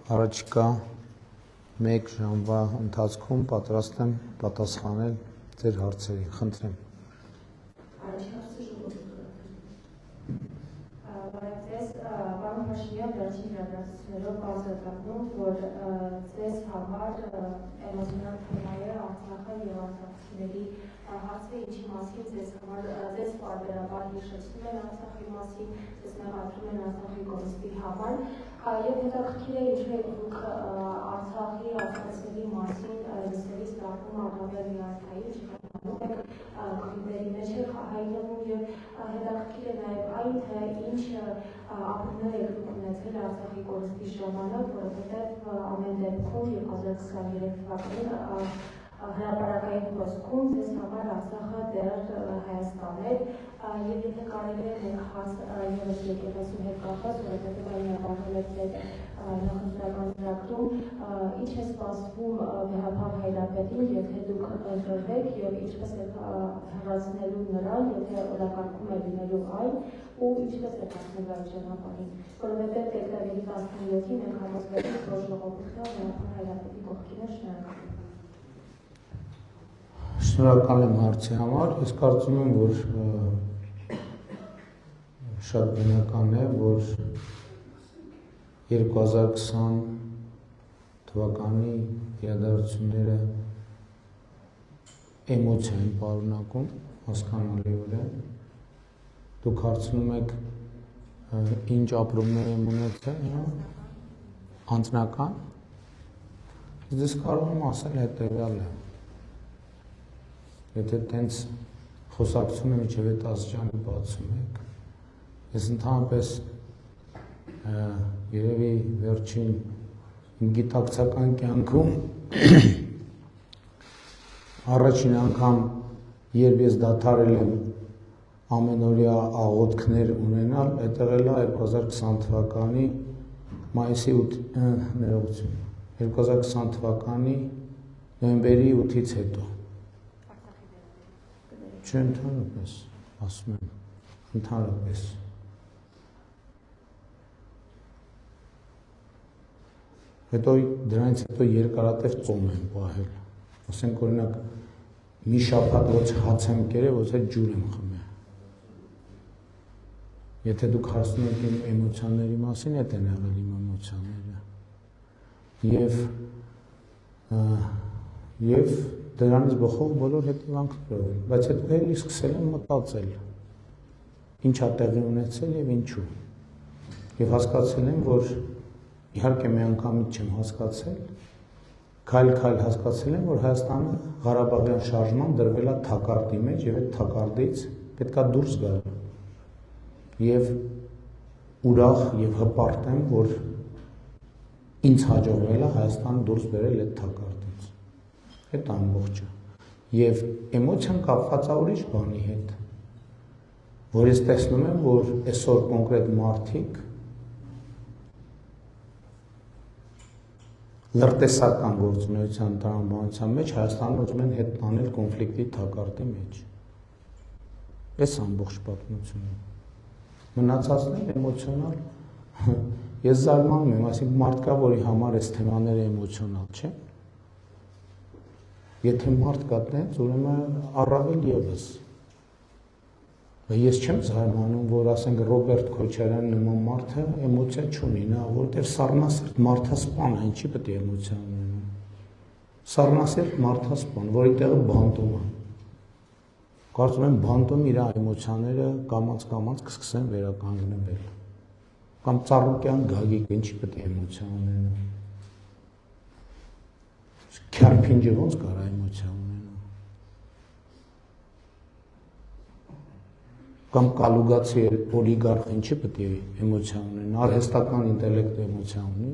Առաջիկա 1 ժամվա ընթացքում պատրաստ եմ պատասխանել ձեր հարցերին, խնդրեմ։ Ձեզ պարոն Փաշինյան վերջին իրադարձություններով բացատրում, որ ձեզ համար էմոցիոնալ թեմա է Արցախը եւ արցախցիների հարցը, ինչի մասին ձեզ պարբերաբար հիշեցնում են Արցախի մասին, ձեզ մեղադրում են Արցախի կորստի համար, եւ հետաքրքիր է ինչու եք դուք Արցախի արցախցիների մասին լսելիս դառնում առավել նյարդային, քրիստերի մեջ եք հայտնվում եւ հետաքրքիր է նաեւ այն, թե ինչ ապրումներ եք դուք ունեցել Արցախի կորստի ժամանակ, որովհետեւ ամեն դեպքում 2023 թվականին հրապարակային խոսքում ձեզ համար Արցախը դեռ Հայաստան էր եւ եթե կարելի է մենք հաց եւս եկեղեցու հետ կապված, որովհետեւ այն ապահովել է ձեր նախընտրական ծրագրում, ինչ է սպասվում Վեհապան Հայրապետին, եթե դուք ընտրվեք եւ ինչպես է հեռացնելու նրան, եթե օրակարգում է լինելու այն, ու ինչպես է հասնելու այդ ճանապարհին, որովհետեւ դեկտեմբերի 17-ին մենք համոզվել ենք, որ ժողովուրդը Վեհապան Հայրապետի կողքին է։ Շնորհակալ եմ հարցի համար, ես կարծում եմ, որ շատ բնական է, որ 2020 թվականի իրադարձությունները էմոցիա են պարունակում, հասկանալիորեն է։ Դուք հարցնում եք ինչ ապրումներ եմ ունեցել, անձնական, ես կարող եմ ասել հետևյալը։ Եթե տենց խոսակցությունը մինչև այդ աստիճանի բացում եք, ես ընդհանրապես երևի վերջին գիտակցական կյանքում առաջին անգամ, երբ ես դադարել եմ ամենօրյա աղոթքներ ունենալ, այդ եղել է 2020 թվականի մայիսի 2020 թվականի նոյեմբերի 8-ից հետո։ Չէ, ընդհանրապես, ասում եմ, ընդհանրապես։ Հետո դրանից հետո երկարատև ծոմ եմ պահել։ Ասենք օրինակ մի շաբաթ ոչ հաց եմ կերել, ոչ էլ ջուր եմ խմել։ Եթե դուք հարցնում եք իմ էմոցիաների մասին, այդ են եղել իմ էմոցիաները։ Եվ դրանից բխող բոլոր հետևանքներով, բայց հետո էլի սկսել եմ մտածել, ինչ է տեղի ունեցել եւ ինչու։ Եվ հասկացել եմ, որ իհարկե մի անգամից չեմ հասկացել, քայլ-քայլ հասկացել եմ, որ Հայաստանը Ղարաբաղյան շարժման դրվել է թակարդի մեջ եւ այդ թակարդից պետքա դուրս գալ։ Եվ ուրախ եւ հպարտ եմ, որ ինձ հաջողվել է Հայաստանը դուրս բերել այդ թակարդից։ Այդ ամբողջը։ Եվ էմոցիան կապված է ուրիշ բանի հետ, որ ես տեսնում եմ, որ այսօր կոնկրետ մարդիկ լրտեսական գործունեության տրամաբանության մեջ Հայաստանը ուզում են հետ տանել կոնֆլիկտի թակարդի մեջ։ Այս ամբողջ պատմությունը։ Մնացածն է էմոցիոնալ։ Ես զարմանում եմ, այսինքն մարդ կա, որի համար այս թեմաները էմոցիոնալ չէ։ Եթե մարդ կա տենց, ուրեմն առավել ևս։ Ես չեմ զարմանում, որ ասենք Ռոբերտ Քոչարյան նման մարդը էմոցիա չունի, նա որտեղ սառնասիրտ մարդասպան է, ինչի պետք է էմոցիա ունենա։ Սառնասիրտ մարդասպան, որի տեղը բանտում է։ Կարծում եմ բանտում իր էմոցիաները կամաց-կամաց կսկսեն վերականգնվել։ Կամ Ծառուկյան Գագիկ, ինչի պետք է էմոցիա ունենա։ Քյարփինջը ոնց կարա էմոցիա ունենա։ Կամ կալուգացի օլիգարխ ինչի պետք է էմոցիա ունենա, արհեստական ինտելեկտը էմոցիա ունի։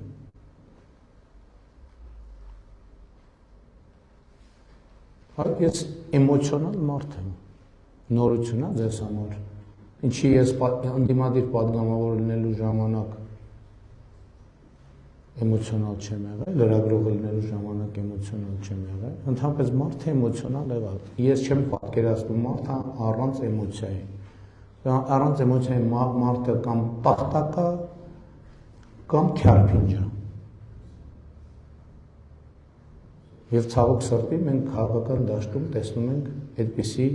Ես էմոցիոնալ մարդ եմ, նորություն է ձեզ համար, ինչի ես ընդդիմադիր պատգամավոր լինելու ժամանակ էմոցիոնալ չեմ եղել, լրագրող լինելու ժամանակ էմոցիոնալ չեմ եղել, ընդհանրապես մարդը էմոցիոնալ եղավ։ Ես չեմ պատկերացնում մարդը առանց էմոցիայի։ Առանց էմոցիայի մարդը կամ տախտակա կամ քյարփինջ է։ Եվ ցավոք սրտի մենք քաղաքական դաշտում տեսնում ենք այդպիսի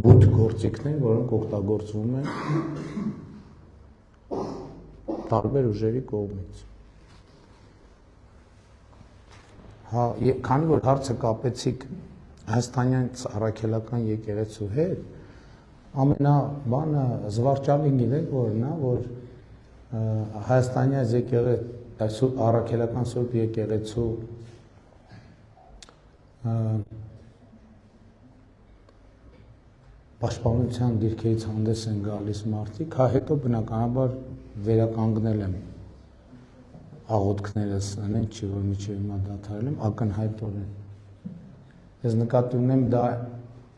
բութ գործիքներ, որոնք օգտագործվում են տարբեր ուժերի կողմից։ Հա, քանի որ հարցը կապեցիք հայաստանյան առաքելական եկեղեցու հետ, ամենաբանը զվարճալին գիտեք որն է, որ հայաստանյան եկեղեցու առաքելական Սուրբ եկեղեցու պաշտպանության դիրքերից հանդես են գալիս մարդիկ, հա հետո բնականաբար վերականգնել եմ աղոթքներս, այնեն չի, որ միջև հիմա դադարել եմ, ակնհայտորեն։ Ես նկատի ունեմ դա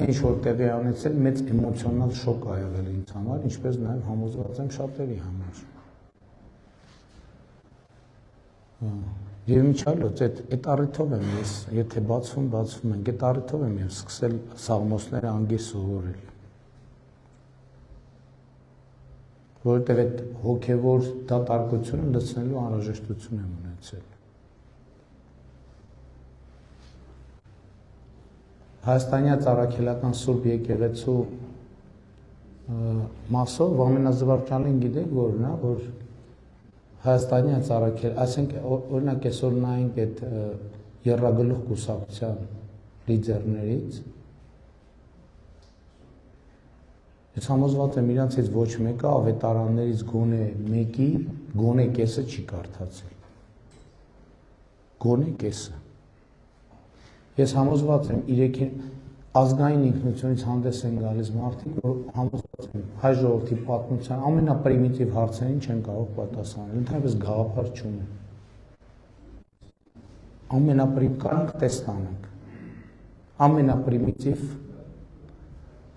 ինչ որ տեղի ունեցել մեծ էմոցիոնալ շոկ ա եղել ինձ համար, ինչպես նաև համոզված եմ շատերի համար։ Եվ միջալոց այդ առիթով եմ ես, եթե բացվում ենք, այդ առիթով եմ ես սկսել սաղմոսները անգիր սովորել։ Որովհետև այդ հոգևոր դատարկությունը լցնելու անհրաժեշտություն եմ ունեցել։ Հայաստանյան առաքելական Սուրբ եկեղեցու մասով ամենազվարճալին գիտեք որն է, որ Հայաստանյան առաքել, ասենք օրինակ այսօր նայենք այդ եռագլուխ կուսակցության լիդերներից, ես համոզված եմ իրանցից ոչ մեկը ավետարաններից գոնե մեկի գոնե կեսը չի կարդացել։ Գոնե կեսը։ Ես համոզված եմ իրեքին ազգային ինքնությունից հանդես են գալիս մարդիկ, որ համոզված են հայ ժողովրդի պատմության ամենապրիմիտիվ հարցերին չեն կարող պատասխանել, ընդհանրապես գաղափար չունեն։ Ամենապրիմիտիվ տեսնանք։ Ամենապրիմիտիվ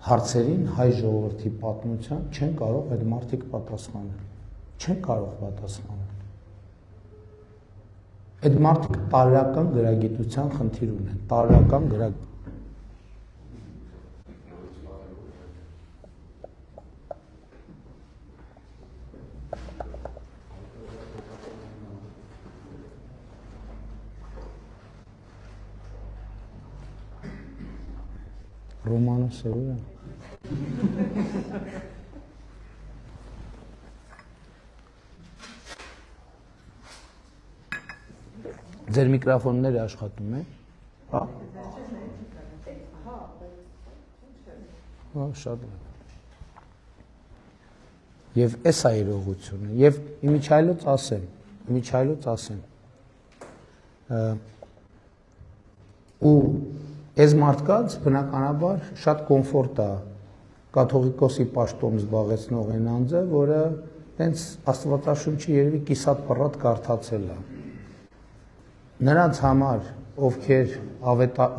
հարցերին հայ ժողովրդի պատմության չեն կարող այդ մարդիկ պատասխանել։ Չեն կարող պատասխանել։ Այդ մարդիկ տարրական գրագիտության խնդիր ունեն, տարրական գրագիտության։ Ռոմանոսը ո՞ր է։ Ձեր միկրոֆոնները աշխատում են։ Հա։ Հա, շատ լավ։ Եվ էս է իրողությունը, եւ իմիջայլոց ասեմ։ Ու այս մարդկանց բնականաբար շատ կոմֆորտ է կաթողիկոսի պաշտոն զբաղեցնող այն անձը, որը տենց Աստվածաշունչի երևի կիսատ պռատ կարդացել է։ Նրանց համար, ովքեր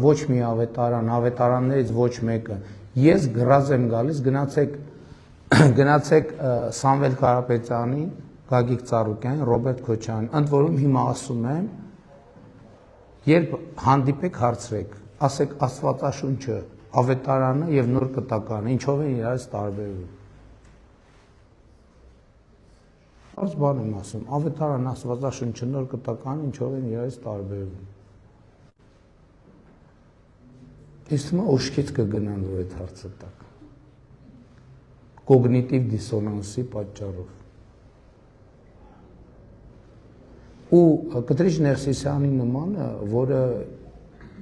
ոչ մի ավետարան, ավետարաններից ոչ մեկը, ես գրազ եմ գալիս, գնացեք Սամվել Կարապետյանին, Գագիկ Ծառուկյանին, Ռոբերտ Քոչարյանին, ընդ որում հիմա ասում եմ, երբ հանդիպեք հարցրեք, ասեք Աստվածաշունչը, ավետարանը եւ նոր կտականը, ինչով են իրարից տարբերվում։ Այս բան եմ ասում, ավետարան, Աստվածաշունչը, նոր կտականը, ինչով են իրարից տարբերվում։ Իսկ հիմա ուշքից կգնան, որ այդ հարցը տակ։ Կոգնիտիվ դիսոնանսի պատճառով։ Ու Կտրիչ Ներսիսյանի նմանը, որը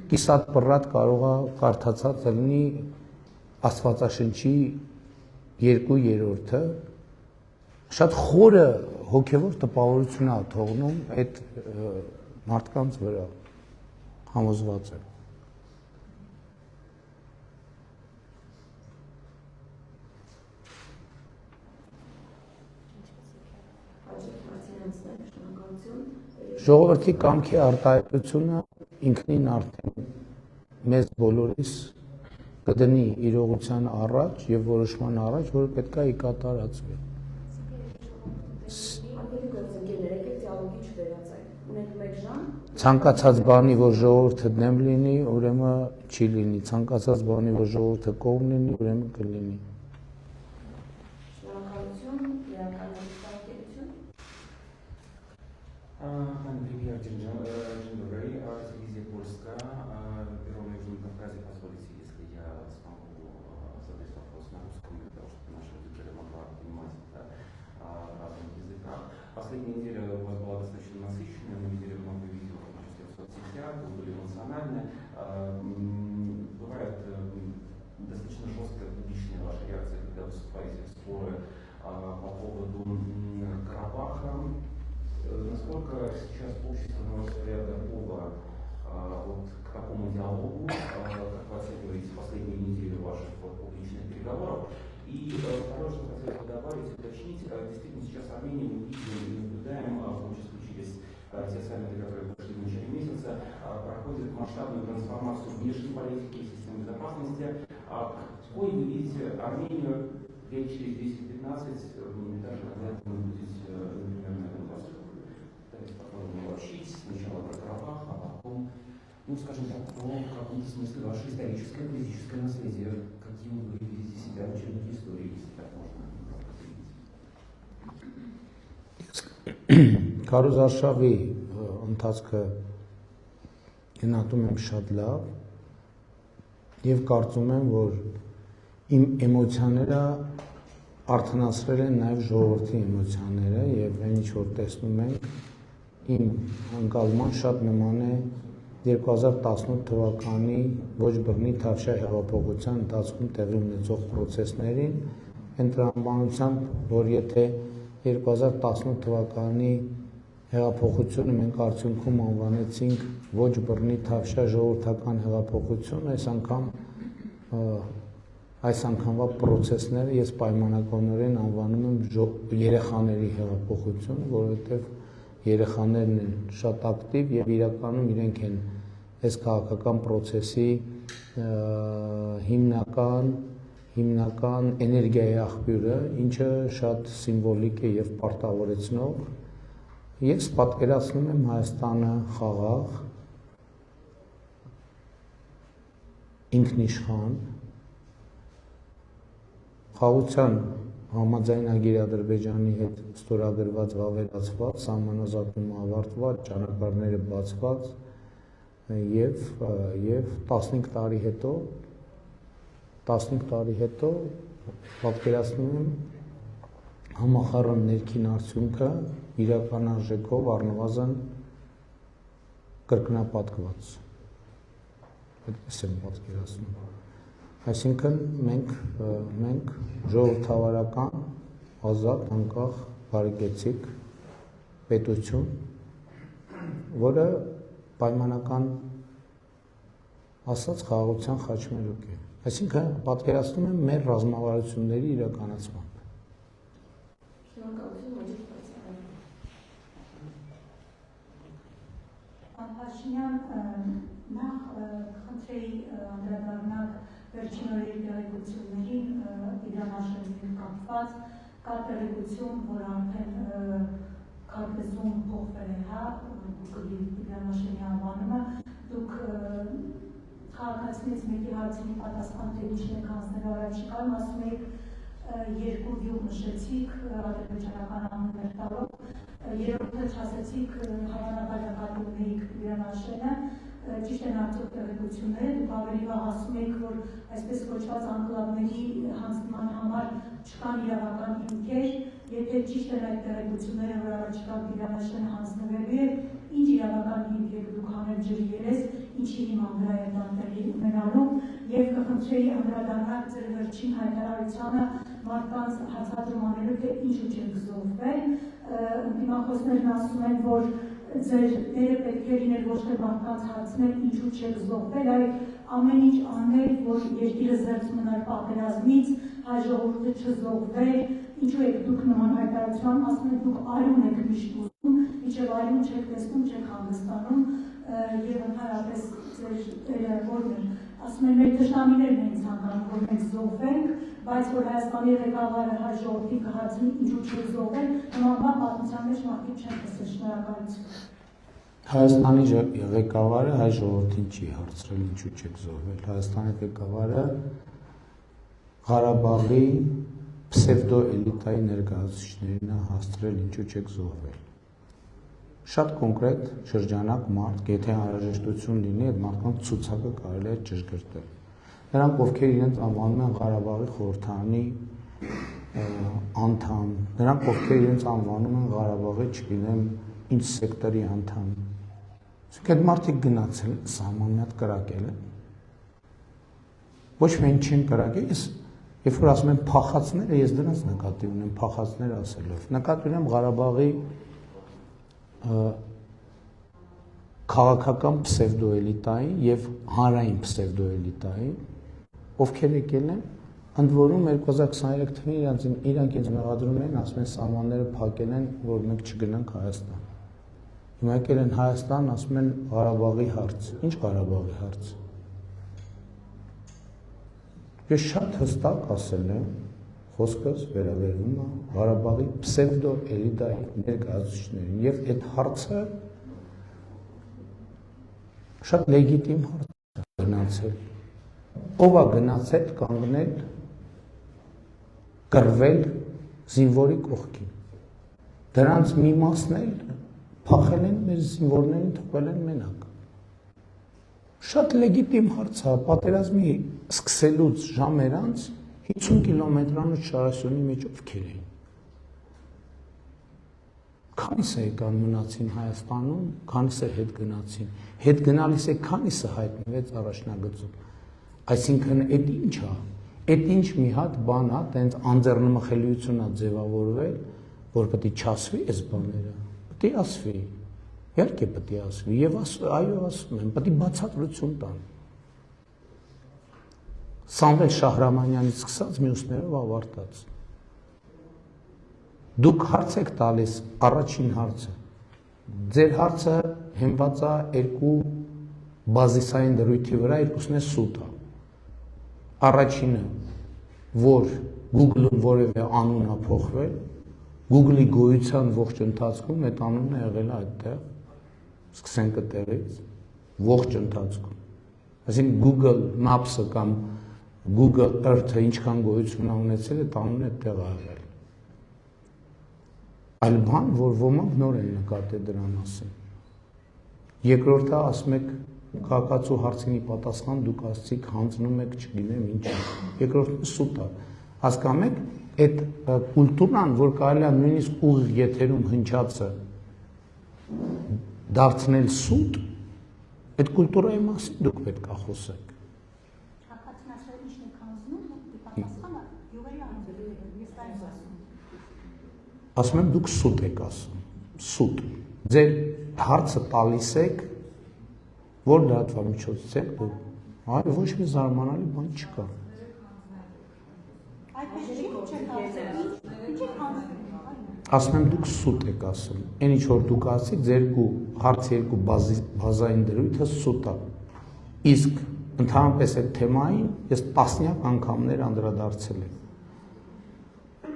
կիսատ պռատ կարող է կարդացած լինի Աստվածաշնչի 2/3-ը, շատ խորը հոգևոր տպավորություն է թողնում այդ մարդկանց վրա, համոզված եմ։ Ժողովրդի կամքի արտահայտությունը ինքնին արդեն մեզ բոլորիս կդնի իրողության առաջ եւ որոշման առաջ, որը պետք է կատարածվի։ Ցանկացած բանի, որ ժողովուրդը դեմ լինի, ուրեմն չի լինի, ցանկացած բանի, որ ժողովուրդը կողմ լինի, ուրեմն կլինի։ Премьер День добрый. Телевизия Польская. Первое на Южном Кавказе. Позволите, если я смогу задать вопрос на русском, для того, чтобы наша аудитория могла понимать это разных языках. Последняя неделя у вас была достаточно насыщенная. Мы видели много видео, в том числе в соцсетях, вы были эмоциональны. Бывает достаточно жесткая публичная ваша реакция, когда вы вступаете в споры по поводу Карабаха. Насколько сейчас общество, на ваш взгляд, готово к такому диалогу, как вы оцениваете последние недели ваших публичных переговоров? И второе, что хотелось бы добавить, уточнить, действительно сейчас в Армении мы видим и наблюдаем, в том числе через те саммиты, которые прошли в начале месяца, проходит масштабную трансформацию внешней политики и системы безопасности. Какой вы видите Армению лет через 10-15, даже когда вы будете, например, на этом посту? Учить сначала про Карабах, а потом, скажем так, про в каком-то смысле ваше историческое, политическое наследие, каким вы видите себя в учебнике истории, если так можно определить. Քարոզարշավի ընթացքը գնահատում եմ շատ լավ եւ կարծում եմ, որ իմ էմոցիաները արդյունացրել են նաեւ ժողովրդի էմոցիաները եւ այն ինչ որ տեսնում ենք իմ անկալման շատ նման է 2018 թվականի ոչ բռնի Թավշյա հեղափոխության ընթացքում տեղի ունեցող process-ներին, այն տրամաբանությամբ, որ եթե 2018 թվականի հեղափոխությունը մենք արդյունքում անվանեցինք ոչ բռնի Թավշյա ժողովրդական հեղափոխություն, այս անգամվա process-ները ես պայմանականորեն անվանում եմ երեխաների հեղափոխություն, որովհետև երեխաներն են շատ ակտիվ եւ իրականում իրենք են այս քաղաքական process-ի հիմնական էներգիայի աղբյուրը, ինչը շատ սիմվոլիկ է եւ պարտավորեցնող։ Ես պատկերացնում եմ Հայաստանը խաղաղ, ինքնիշխան, խաղաղության համաձայնագիր Ադրբեջանի հետ ստորագրված վավերացված, սահմանազատումը ավարտված, ճանապարհները բացված եւ 15 տարի հետո պատկերացնում եմ համախառն ներքին արդյունքը իրական արժեքով առնվազն կրկնապատկված։ Այդպես եմ պատկերացնում։ Այսինքն մենք ժողովրդավարական, ազատ, անկախ, բարեկեցիկ պետություն, որը պայմանական ասած խաղաղության խաչմերուկ է։ Այսինքն պատկերացնում եմ մեր ռազմավարությունների իրականացմամբ։ Փաշինյան, նախ խնդրեի անդրադառնալ վերջին օրերի տեղեկություններին Իրանաշենքին կապված, կա տեղեկություն, որ արդեն քարտեզում փոխվել է, Իրանաշենքի անվանումը, դուք քաղաքացիներից մեկի հարցին պատասխան թե ինչն եք հանձնել առաջիկայում, ասում եք երկու գյուղ նշեցիք ադրբեջանական անուններ տալով, երրորդը չասեցիք հավանաբար նկատում էիք Իրանաշենը, ճիշտ են արդյոք տեղեկությունները, դուք ավելի վաղ ասում եք, որ այսպես կոչված անկլավների հանձնման համար չկան իրավական հիմքեր, եթե ճիշտ են այդ տեղեկությունները, որ առաջիկա Իրանաշենը հանձնվելու է, ինչ իրավական հիմք եք դուք հանել ջրի երես, ինչի հիման վրա է դա տեղի ունենալու, եւ կխնդրեի անդրադառնալ ձեր վերջին հայտարարությանը մարդկանց հացադրում անելու, թե ինչու չեք զոհվել, դիմախոսներն ասում են, որ ձեր դերը պետք է լիներ ոչ թե մարդկանց հարցնել ինչու չեք զոհվել, այլ ամեն ինչ անել, որ երկիրը զերծ մնար պատերազմից, հայ ժողովուրդը չզոհվեր, ինչու եք դուք նման հայտարարության, ասում եք դուք արյուն եք միշտ ուզում, մինչև արյուն չեք տեսնում, չեք հանգստանում եւ ընդհանրապես ձեր դերը որն է, ասում են մեր թշնամիներն են ցանկանում, որ մենք զոհվենք, բայց որ Հայաստանի ղեկավարը հայ ժողովրդին կհարցնի ինչու չեք զոհվել, նման բան պատմության մեջ մարդիկ չեն տեսել, շնորհակալություն։ Հայաստանի ղեկավարը հայ ժողովրդին չի հարցրել ինչու չեք զոհվել, Հայաստանի ղեկավարը Ղարաբաղի պսևդո էլիտայի ներկայացուցիչներին է հասցրել ինչու չեք զոհվել։ շատ կոնկրետ շրջանակ մարդ, եթե անհրաժեշտություն լինի, այդ մարդկանց ցուցակը կարելի է ճշգրտել։ Նրանք, ովքեր իրենց անվանում են Ղարաբաղի խորհրդարանի անդամ, նրանք, ովքեր իրենց անվանում են Ղարաբաղի, չգիտեմ, ինչ սեկտորի անդամ։ Իսկ այդ մարդիկ գնացել են, սահման մի հատ կրակել են։ Ոչ միայն չեն կրակել, երբ որ ասում են փախածները, ես դրանց նկատի ունեմ, փախածներ ասելով։ Նկատի ունեմ Ղարաբաղի քաղաքական պսևդոէլիտային եւ հանրային պսևդոէլիտային, ովքեր եկել են, ընդ որում 2023 թվականին իրանք ինձ մեղադրում են, ասում են սահմանները փակել են, որ մենք չգնանք Հայաստան։ Հիմա եկել են Հայաստան, ասում են Ղարաբաղի հարց։ Ինչ Ղարաբաղի հարց։ Ես շատ հստակ ասել եմ, խոսքս վերաբերվում է Ղարաբաղի պսևդոէլիտայի ներկայացուցիչներին եւ այդ հարցը շատ լեգիտիմ հարց է գնացել։ Ով է գնացել կանգնել կռվել զինվորի կողքին։ Դրանց մի մասն էլ փախել են մեր զինվորներին, թողել են մենակ։ Շատ լեգիտիմ հարց է, պատերազմի սկսելուց ժամեր անց 50 կիլոմետրանոց շարասյունի մեջ ովքեր էին։ Քանիսը եկան մնացին Հայաստանում, քանիսը հետ գնացին։ Հետ գնալիս է քանիսը հայտնվեց առաջնագծում։ Այսինքն այդ ինչ է։ Այդ ինչ մի հատ բան է, տենց անձեռնմխելիություն է ձևավորվել, որ պետք է չասվի այս բաները։ Պետք է ասվի։ Իհարկե պետք է ասվի եւ այո ասում եմ, պետք է բացատրություն տան։ Սամվել Շահրամանյանից սկսած մյուսներով ավարտած։ Դուք հարց եք տալիս, առաջին հարցը։ Ձեր հարցը հենված է երկու բազիսային դրույթի վրա, երկուսն է սուտ է։ Առաջինը, որ Google-ում որևէ անուն է փոխվել, Google-ի գոյության ողջ ընթացքում այդ անունը եղել է այդտեղ, սկսենք այդտեղից, ողջ ընթացքում։ Այսինքն Google Maps-ը կամ Google Earth-ը ինչքան գոյություն ունեցել, այդ անունը այդտեղ է եղել։ Այլ բան, որ ոմանք նոր են նկատել դրան մասին։ Երկրորդը ասում եք քաղաքացու հարցինի պատասխան դուք ասցիք հանձնում եք չգիտեմ ինչ։ Երկրորդը սուտ է։ Հասկանում եք, այդ կուլտուրան, որ կարելի է նույնիսկ ուղիղ եթերում հնչածը դարձնել սուտ, այդ կուլտուրայի մասին դուք պետք է խոսեք։ Ասում եմ դուք սուտ եք ասում, սուտ։ Ձեր հարցը տալիս եք, որ լրատվամիջոցից եք դուք։ Այո, ոչ մի զարմանալի բան չկա։ Ասում եմ դուք սուտ եք ասում։ Այն ինչ որ դուք ասիք, ձեր հարցի երկու բազային դրույթը սուտ է։ Իսկ ընդհանրապես այդ թեմային ես տասնյակ անգամներ անդրադարձել եմ։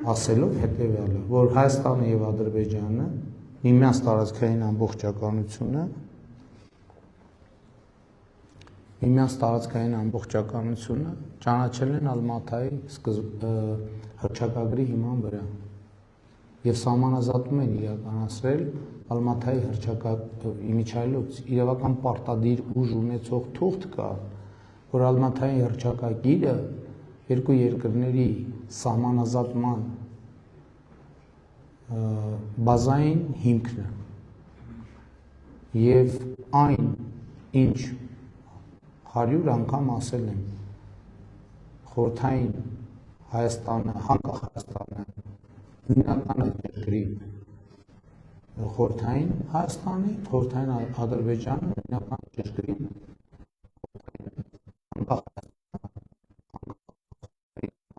Ասելով հետևյալը, որ Հայաստանը եւ Ադրբեջանը միմյանց տարածքային ամբողջականությունը ճանաչել են Ալմաթայի հռչակագրի հիման վրա եւ սահմանազատում են իրականացրել Ալմաթայի իմիջայլոց իրավական պարտադիր ուժ ունեցող թուղթ կա, որ Ալմաթայի հռչակագիրը երկու երկրների սահմանազատման բազային հիմքն է եւ այն ինչ 100 անգամ ասել եմ խորհրդային Հայաստանը, հանկախ Հայաստանը հիմնական երկրի խորհրդային Հայաստանի, խորհրդային Ադրբեջանը հիմնական երկրի հանկախ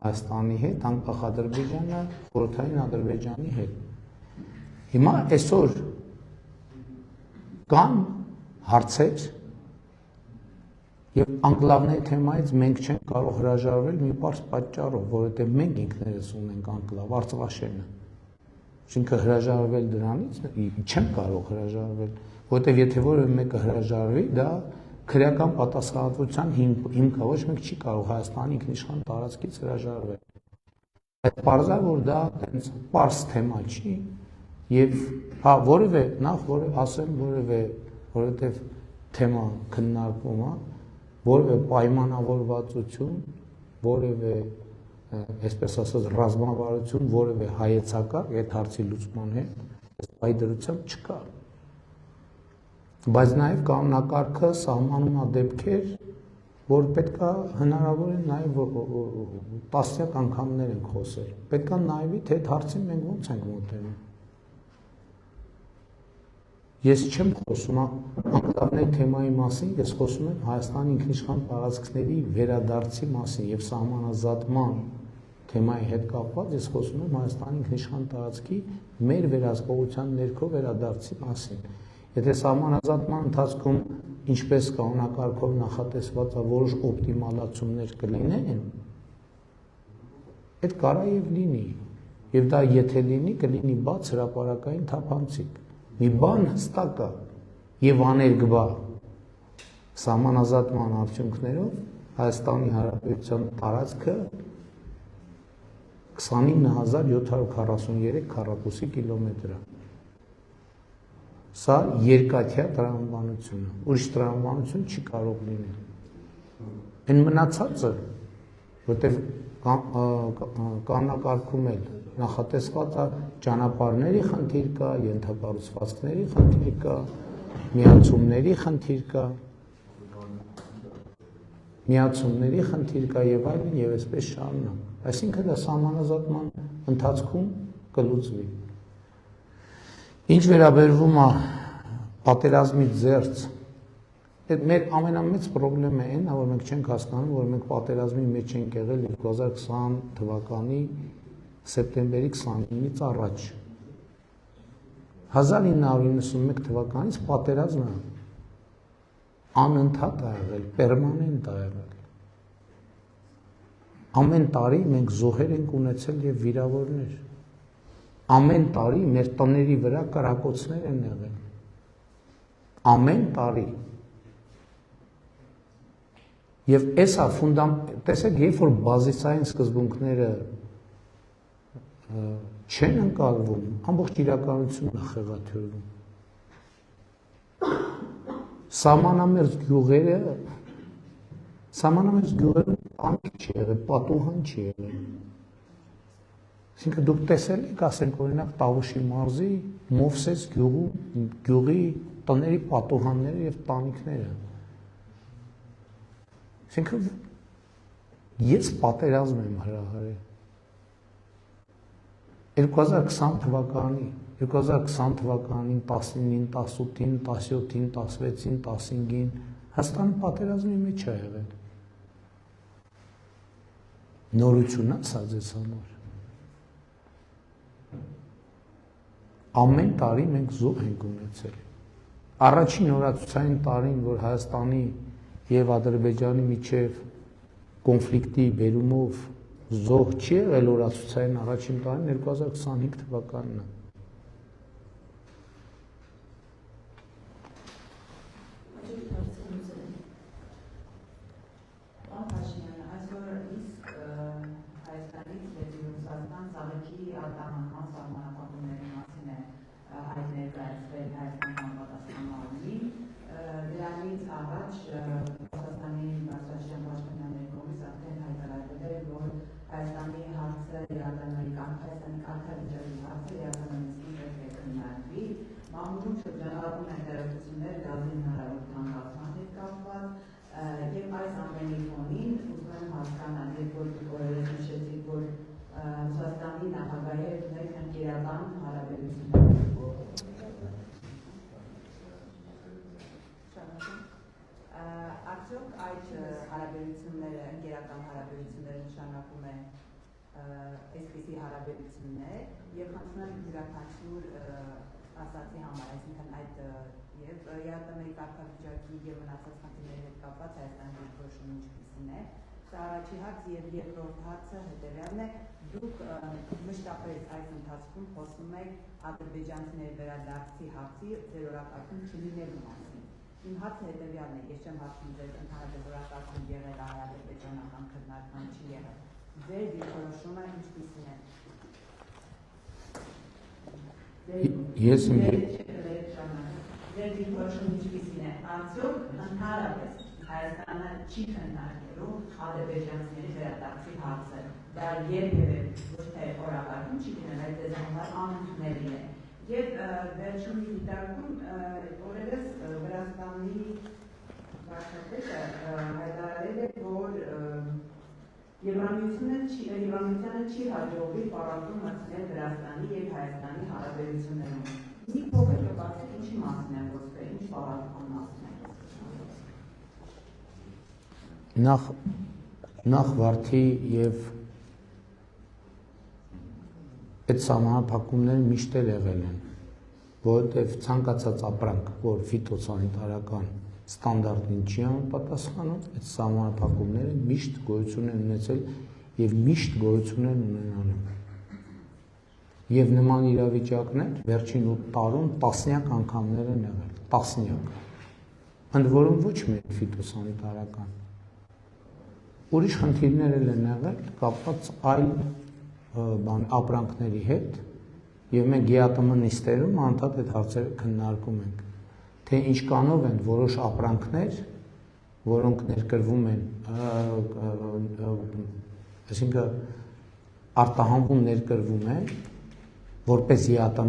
Հայաստանի հետ, անկախ Ադրբեջանը, խորհրդային Ադրբեջանի հետ։ Հիմա այսօր կան հարցեր եւ անկլավների թեմայից մենք չենք կարող հրաժարվել մի պարզ պատճառով, որովհետեւ մենք ինքներս ունենք անկլավ, Արցախաշենը։ Ինչինքն հրաժարվել դրանից չենք կարող հրաժարվել, որովհետեւ եթե որևէ մեկը հրաժարվի, դա քրեական պատասխանատվության հիմք է, ոչ մեկ չի կարող Հայաստանի ինքնիշխան տարածքից հրաժարվել։ Այդ պարզ է, որ դա տենց պարզ թեմա չի, Եվ հա որովհետև թեմա քննարկվում է, որևէ պայմանավորվածություն, որևէ այսպես ասած ռազմավարություն, որևէ հայեցակարգ այդ հարցի լուծման հետ պայդրությամբ չկա։ Բայց նաև կանոնակարգը սահմանում է դեպքեր, որ պետք է հնարավոր է նաև տասնյակ անգամներ ենք խոսել։ Պետք է նայվի, թե այդ հարցին մենք ոնց ենք մոտենում։ Ես չեմ խոսում անկլավների թեմայի մասին, ես խոսում եմ Հայաստանի ինքնիշխան տարածքների վերադարձի մասին եւ սահմանազատման թեմայի հետ կապված, ես խոսում եմ Հայաստանի ինքնիշխան տարածքի մեր վերահսկողության ներքո վերադարձի մասին։ Եթե սահմանազատման ընթացքում ինչպես կանոնակարգով նախատեսված է որոշ օպտիմալացումներ կլինեն, այդ կարա եւ լինի։ Եվ դա եթե լինի, կլինի բաց հրապարակային թափանցիկ։ Մի բան հստակ է եւ աներկբա սահմանազատման արդյունքներով Հայաստանի Հանրապետության տարածքը 29743 քառակուսի կիլոմետր է։ Սա երկաթյա տրամաբանություն է, ուրիշ տրամաբանություն չի կարող լինել։ Այն մնացածը, որտեղ կանոնակարգում էլ նախատեսված է ճանապարհների խնդիր կա, ենթակառուցվածքների խնդիր կա, միացումների խնդիր կա եւ այլն եւ այսպես շարունակ։ Այսինքն դա սահմանազատման ընթացքում կլուծվի։ Ինչ վերաբերվում է պատերազմից զերծ, այդ մեր ամենամեծ խնդիրը այն է, որ մենք չենք հասկանում, որ մենք պատերազմի մեջ ենք եղել 2020 թվականի սեպտեմբերի 29-ից առաջ 1991 թվականից պատերազմը անընդհատ է եղել, պերմանենտ է եղել։ Ամեն տարի մենք զոհեր ենք ունեցել եւ վիրավորներ։ Ամեն տարի մեր տների վրա կրակոցներ են եղել։ Ամեն տարի։ Եվ էսա տեսեք, երբ որ բազիսային սկզբունքները չեն ընկալվում, ամբողջ իրականությունն է խեղաթյուրվում։ Սահմանամերձ գյուղերը տանք չի եղել, պատուհան չի եղել։ Այսինքն դուք տեսել եք, ասենք օրինակ Տավուշի մարզի Մովսես գյուղի տների պատուհանները եւ տանիքները։ Այսինքն ես պատերազմ եմ հրահարել 2020 թվականին 19-ին, 19-ին, 18-ին, 17-ին, 16-ին, 15-ին Հայաստանը պատերազմի մեջ է եղել։ Նորություն է սա ձեզ համար։ Ամեն տարի մենք զոհ ենք ունեցել։ Առաջին օրացուցային տարին, որ Հայաստանի եւ Ադրբեջանի միջև կոնֆլիկտի բերումով զոհ չի եղել օրացուցային առաջին տարին 2025 թվականն է։ Մամուլում շրջանառվում են տեղեկություններ գազի հնարավոր թանկացման հետ կապված եւ այս ամենի ֆոնին ուզում եմ հասկանալ, երբ որ դուք օրերս նշեցիք, որ Ռուսաստանի նախագահի հետ ունեք ընկերական հարաբերություններ։ Արդյոք այդ հարաբերությունները, ընկերական հարաբերությունները նշանակում է այսպիսի հարաբերություններ եւ խնդրում եմ յուրաքանչյուր ասացի համար, այսինքն այդ եւ ԵԱՏՄ-ի կարգավիճակի եւ մնացած խնդիրների հետ կապված Հայաստանի դիրքորոշումը ինչպիսին է։ Սա առաջի հարց եւ երկրորդ հարցը հետեւյալն է. դուք մշտապես այս ընթացքում խոսում եք ադրբեջանցիների վերադարձի հարցի ձեր օրակարգում չլինելու մասին։ Իմ հարցը հետեւյալն է, ես չեմ հարցնում ձեր ընդհանրապես օրակարգում եղել հայ-ադրբեջանական քննարկման չի եղել։ Ձեր դիրքորոշումը ինչպիսին է։ Ես իմ Ձեր դիրքորոշումը ինչպիսին է, արդյոք ընդհանրապես Հայաստանը չի քննարկելու ադրբեջանցիների վերադարձի հարցը, դա երբևէ ոչ թե օրակարգում չի լինել, այլ դες համար անընդունելի է։ Եվ վերջում դիտարկում օրերս Վրաստանի վարչապետը հայտարարել է, որ Եվրամիությանը չի հաջողվի պարապում մտցնել Վրաստանի եւ Հայաստանի հարաբերություններում։ Մի փոքր կբացեք ինչի մասին է խոսքը, ինչ պարապման մասին է։ Նախ Վարդի եւ այդ սահմանափակումները միշտ էլ եղել են, որովհետեւ ցանկացած ապրանք, որ ֆիտոսանիտարական ստանդարտին չի համապատասխանում, այդ սահմանափակումները միշտ գոյություն են ունեցել եւ միշտ գոյություն են ունենալու։ Եվ նման իրավիճակներ վերջին 8 տարում տասնյակ անգամներ են եղել, տասնյակ։ Ընդ որում ոչ միայն ֆիտոսանիտարական։ Ուրիշ խնդիրներ են եղել կապված այլ ապրանքների հետ, եւ մենք ԳԱՏՄ նիստերում անդադ այդ հարցերը քննարկում ենք, թե ինչքանով են որոշ ապրանքներ, որոնք ներկրվում են, այսինքն արտահանվում ներկրվում են որպես ԵԱՏՄ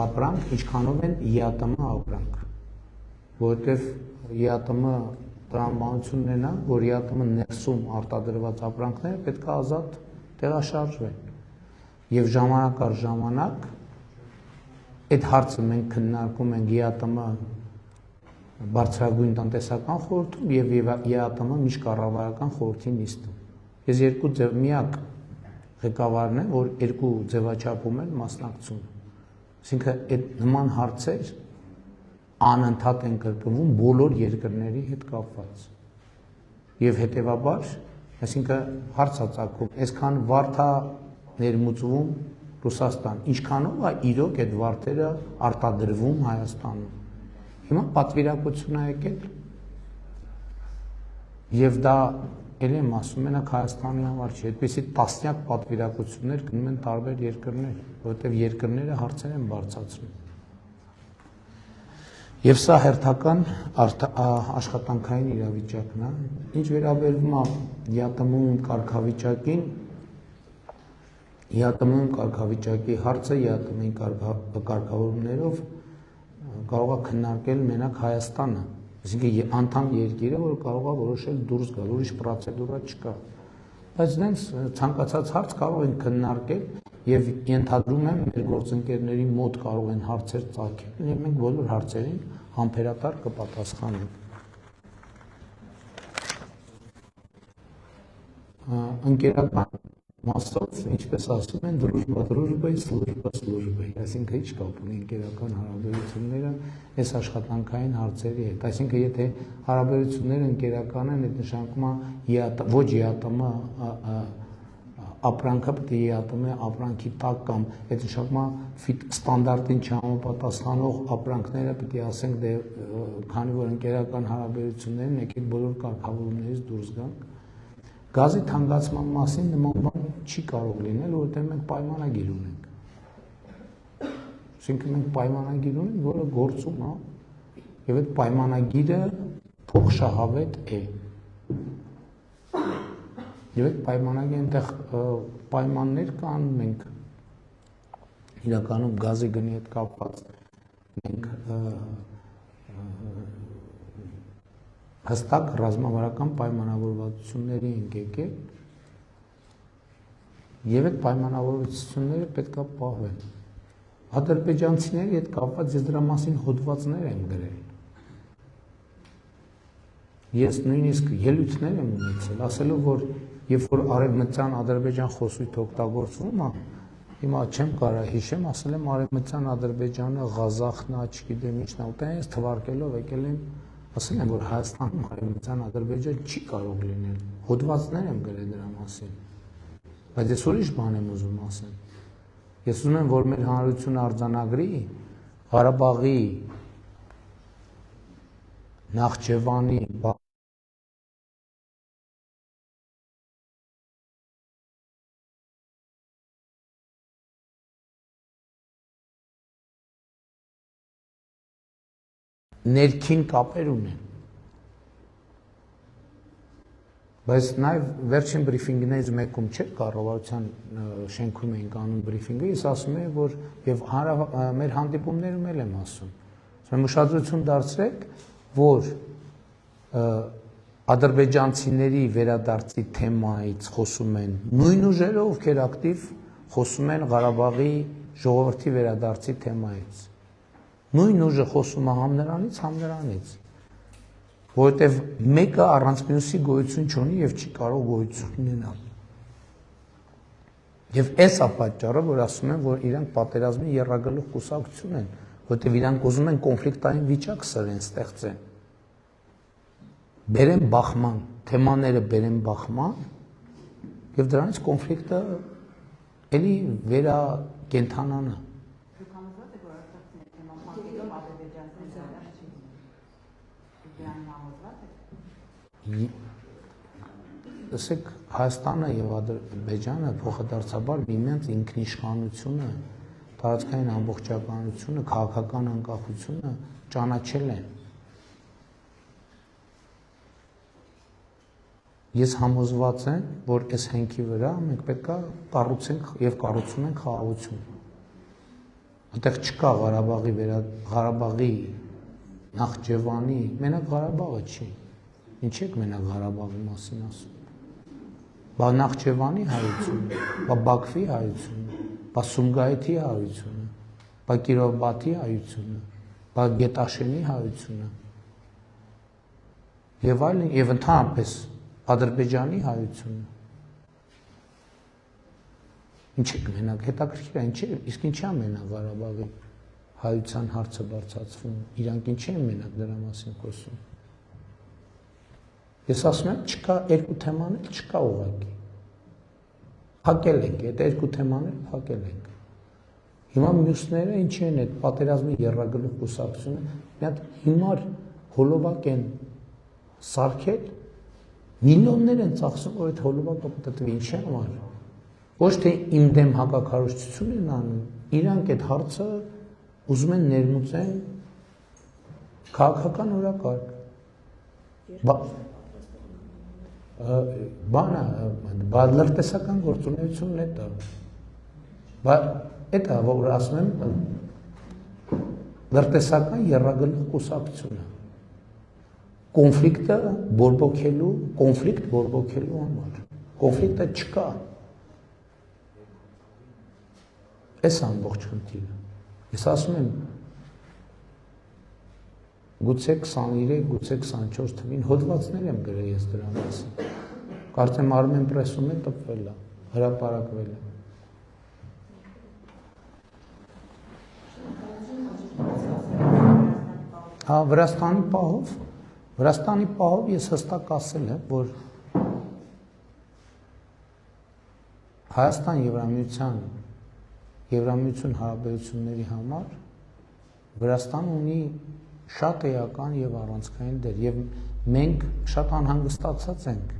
ապրանք, ինչքանով են ԵԱՏՄ ապրանք, որովհետև ԵԱՏՄ տրամաբանություն ունենա, որ ԵԱՏՄ ներսում արտադրված ապրանքները պետք է ազատ տեղաշարժվեն, եւ ժամանակ առ ժամանակ այդ հարցը մենք քննարկում ենք ԵԱՏՄ բարձրագույն տնտեսական խորհրդում եւ ԵԱՏՄ միջկառավարական խորհրդի նիստում։ Ես երկու միակ ղեկավարն եմ, որ երկու ձևաչափում են մասնակցում։ Այսինքն այդ նման հարցեր անընդհատ են կրկնվում բոլոր երկրների հետ կապված։ Եվ հետեւաբար, այսինքն հարց է ծագում, այսքան վարդ է ներմուծվում Ռուսաստան, ինչքանով է իրոք այդ վարդերը արտադրվում Հայաստանում։ Հիմա պատվիրակություն է եկել եւ դա ել եմ ասում, մենակ Հայաստանի համար չի, այդպիսի տասնյակ պատվիրակություններ գնում են տարբեր երկրներ, որովհետեւ երկրները հարցեր են բարձրացնում։ Եվ սա հերթական աշխատանքային իրավիճակն է, ինչ վերաբերում է ԵԱՏՄ-ում կարգավիճակին, ԵԱՏՄ-ում կարգավիճակի հարցը ԵԱՏՄ-ի կարգավորումներով կարող է քննարկել մենակ Հայաստանը, այսինքն անդամ երկիրը, որ կարող է որոշել դուրս գալ, ուրիշ պրոցեդուրա չկա։ Բայց դրանց ցանկացած հարց կարող են քննարկել եւ ենթադրում եմ մեր գործընկերների մոտ կարող են հարցեր ծագել եւ մենք բոլոր հարցերին համբերատար կպատասխանենք։ Ընկերական մասով, ինչպես ասում են, դրուժբա, սլուժբա, այսինքն ինչ կապ ունի ընկերական հարաբերությունները այս աշխատանքային հարցերի հետ, այսինքն եթե հարաբերությունները ընկերական են, այդ նշանակում է ոչ ԵԱՏՄ ապրանքը պետք է ԵԱՏՄ ապրանքի տակ կամ այդ նշանակում է ստանդարտին չհամապատասխանող ապրանքները պետք է ասենք դե քանի որ ընկերական հարաբերություններն եկեք բոլոր կարգավորումներից դուրս գանք։ Գազի թանկացման մասին նման բան չի կարող լինել, որովհետև մենք պայմանագիր ունենք։ Այսինքն մենք պայմանագիր ունենք, որը գործում է, եւ այդ պայմանագիրը փոխշահավետ է։ Եվ այդ պայմանագիրը այնտեղ պայմաններ կան, մենք իրականում գազի գնի հետ կապված մենք հստակ ռազմավարական պայմանավորվածությունների ենք եկել եւ այդ պայմանավորվածությունները պետք է պահվեն։ Ադրբեջանցիների հետ կապված ես դրա մասին հոդվածներ եմ գրել։ Ես նույնիսկ ելույթներ եմ ունեցել, ասելով որ երբ որ արևմտյան Ադրբեջան խոսույթ օգտագործվում է, հիմա չեմ կարող հիշեմ, ասել եմ արևմտյան Ադրբեջանը, Ղազախն, չգիտեմ ինչն է, ուտեն ես թվարկելով եկել եմ ասել եմ, որ Հայաստանում արևմտյան Ադրբեջան չի կարող լինել, հոդվածներ եմ գրել դրա մասին, բայց ես ուրիշ բան եմ ուզում ասել, ես ուզում եմ, որ մեր հանրությունը արձանագրի Ղարաբաղի, Նախճեվանի, ներքին կապեր ունեն։ Բայց նաև վերջին բրիֆինգներից մեկում չէ, կառավարության շենքում էինք անում բրիֆինգը, ես ասում եմ, որ եւ մեր հանդիպումներում էլ եմ ասում։ Ասում եմ ուշադրություն դարձրեք, որ ադրբեջանցիների վերադարձի թեմայից խոսում են նույն ուժերը, ովքեր ակտիվ խոսում են Ղարաբաղի ժողովրդի վերադարձի թեմայից։ Նույն ուժը խոսում է համ նրանից, որովհետև մեկը առանց մյուսի գոյություն չունի եւ չի կարող գոյություն ունենալ։ Եվ այս է պատճառը, որ ասում են, որ իրանք պատերազմի եռագլուխ կուսակցություն են, որովհետև իրանք ուզում են կոնֆլիկտային վիճակ սրեն, ստեղծեն։ Բերեն բախման, թեմաները բերեն բախման, եւ դրանից կոնֆլիկտը էլի վերակենդանանա։ Ասեք Հայաստանը եւ Ադրբեջանը փոխադարձաբար միմյանց ինքնիշխանությունը, տարածքային ամբողջականությունը, քաղաքական անկախությունը ճանաչել են։ Ես համոզված եմ, որ այս հենքի վրա մենք պետք է կառուցենք եւ կառուցում ենք խաղաղություն։ Այդտեղ չկա Ղարաբաղի Նախճեվանի, մենակ Ղարաբաղը չի։ Ինչ եք մենակ Ղարաբաղի մասին ասում։ Բա Նախճեվանի հայությունը, բա Բաքվի հայությունը, բա Սումգայիթի հայությունը, բա Կիրովբաթի հայությունը, բա Գետաշենի հայությունը։ Եվ այլն, եւ ընդհանրապես Ադրբեջանի հայությունը։ Ինչ եք մենակ, հետաքրքիր է, ինչ է, իսկ ինչի՞ է մենակ Ղարաբաղի հայության հարցը բարձրացվում, իրանք ինչի են մենակ դրա մասին խոսում։ Ես ասում եմ, չկա երկու թեմաներ, չկա ուղղակի։ Փակել ենք, այդ երկու թեմաները փակել ենք։ Հիմա մյուսները ինչի են այդ պատերազմի եռագլուխ կուսակցությունը, մի հատ հիմար հոլովակ են սարքել, միլիոններ են ծախսում, որ այդ հոլովակը պատտվի, ինչի համար։ Ոչ թե իմ դեմ հակակարողություն են անում, իրանք այդ հարցը ուզում են ներմուծեն քաղաքական օրակարգ։ Բանը, լրտեսական գործունեությունն է դա։ Էդ է, որ ասում եմ, լրտեսական եռագլուխ կուսակցությունը։ Կոնֆլիկտ բորբոքելու համար։ Կոնֆլիկտը չկա։ Այս ամբողջ խնդիրը։ Ես ասում եմ, գուցե 23, գուցե 24 թվին հոդվածներ եմ գրել ես դրա մասին։ Կարծեմ Armen Press-ում է տպվել է, հրապարակվել է։ Հա, Վրաստանի պահով ես հստակ ասել եմ, որ Հայաստան Եվրամիություն հարաբերությունների համար Վրաստան ունի շատ էական եւ առանցքային դեր եւ մենք շատ անհանգստացած ենք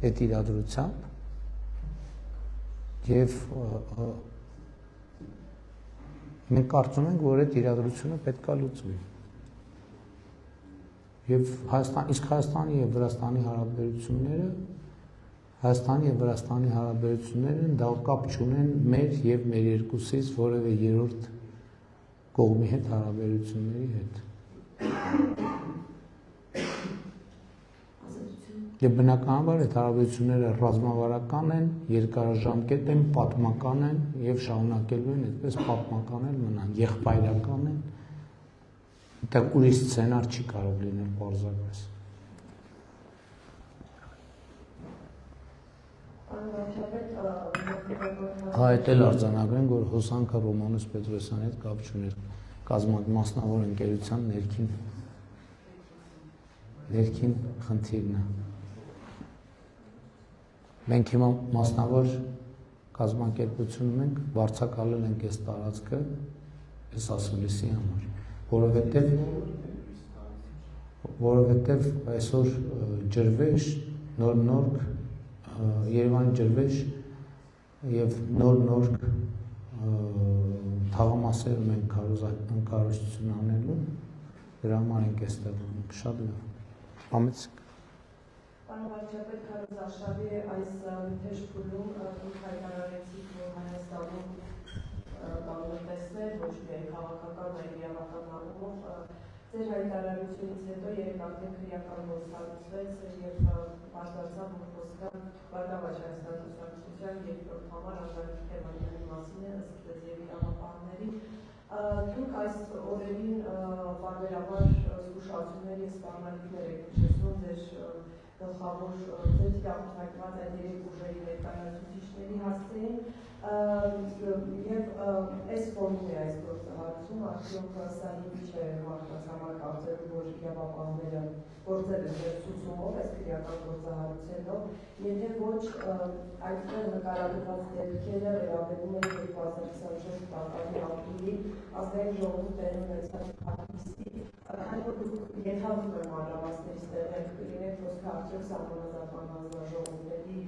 այդ իրադրությամբ եւ մենք կարծում ենք, որ այդ իրադրությունը պետք է լուծվի։ Եվ Հայաստանի եւ Վրաստանի հարաբերությունները դա կապ չունեն մեր եւ մեր երկուսից որևէ երրորդ կողմի հետ հարաբերությունների հետ։ Եվ բնականաբար այդ հարաբերությունները ռազմավարական են, երկարաժամկետ են, պատմական են եւ շարունակելու են այդպես պատմական էլ մնան, եղբայրական են։ Այդտեղ ուրիշ սցենար չի կարող լինել պարզապես։ Այդ էլ արձանագրենք, որ հոսանքը Ռոմանոս Պետրոսյանի հետ կապ չուներ մասնավոր ընկերության ներքին խնդիրն է։ Մենք հիմա մասնավոր կազմակերպությունում ենք, վարձակալել ենք այս տարածքը այս ասուլիսի համար, որովհետև այսօր ջրվեժ, նոր Երևանի ջրվեժ եւ նոր թաղամասերում ենք քարոզություն անելու Դրա համար ենք այստեղ շատ լավ։ Համեցեք։ Պարոն վարչապետ, Քարոզ Արշավի այս թեժ փուլում դուք հայտարարեցիք, որ Հայաստանում կարող եք տեսնել ոչ միայն քաղաքական, այլ իրավական առումով ձեր հայտարարությունից հետո երեք արդեն քրեական գործ հարուցվեց եւ բարձրացավ որ խոսքը Բարգավաճ Հայաստան Կուսակցության երկրորդ համար Անդրանիկ Թևանյանի մասին է ըստ ձեր իրավապահների։ Դուք այս օրերին բարբերաբար զգուշացումներ եւ սպառնալիքներ եք հիշեցնում ձեր գլխավոր ձեր իրավապահված այդ երեք ուժերի ներկայացուցիչների հասցեին եւ այս ֆորումն է այս գործընթացում արդյոք սա ինչ է մարդկանց համար կարծելու որ իրավապահները գործել են ձեր ցուցումով այս քրեական գործահարուցելով եթե ոչ այդտեղ նկարագրված դեպքերը վերաբերում են 2024 թվականի ապրիլի ազգային ժողովի տեղ ունեցած ակտիվիստի ենթադրում եմ մանրամասներից տեղեր կլինեք խոսքը արդյոք սահմանազատման հանձնաժողովների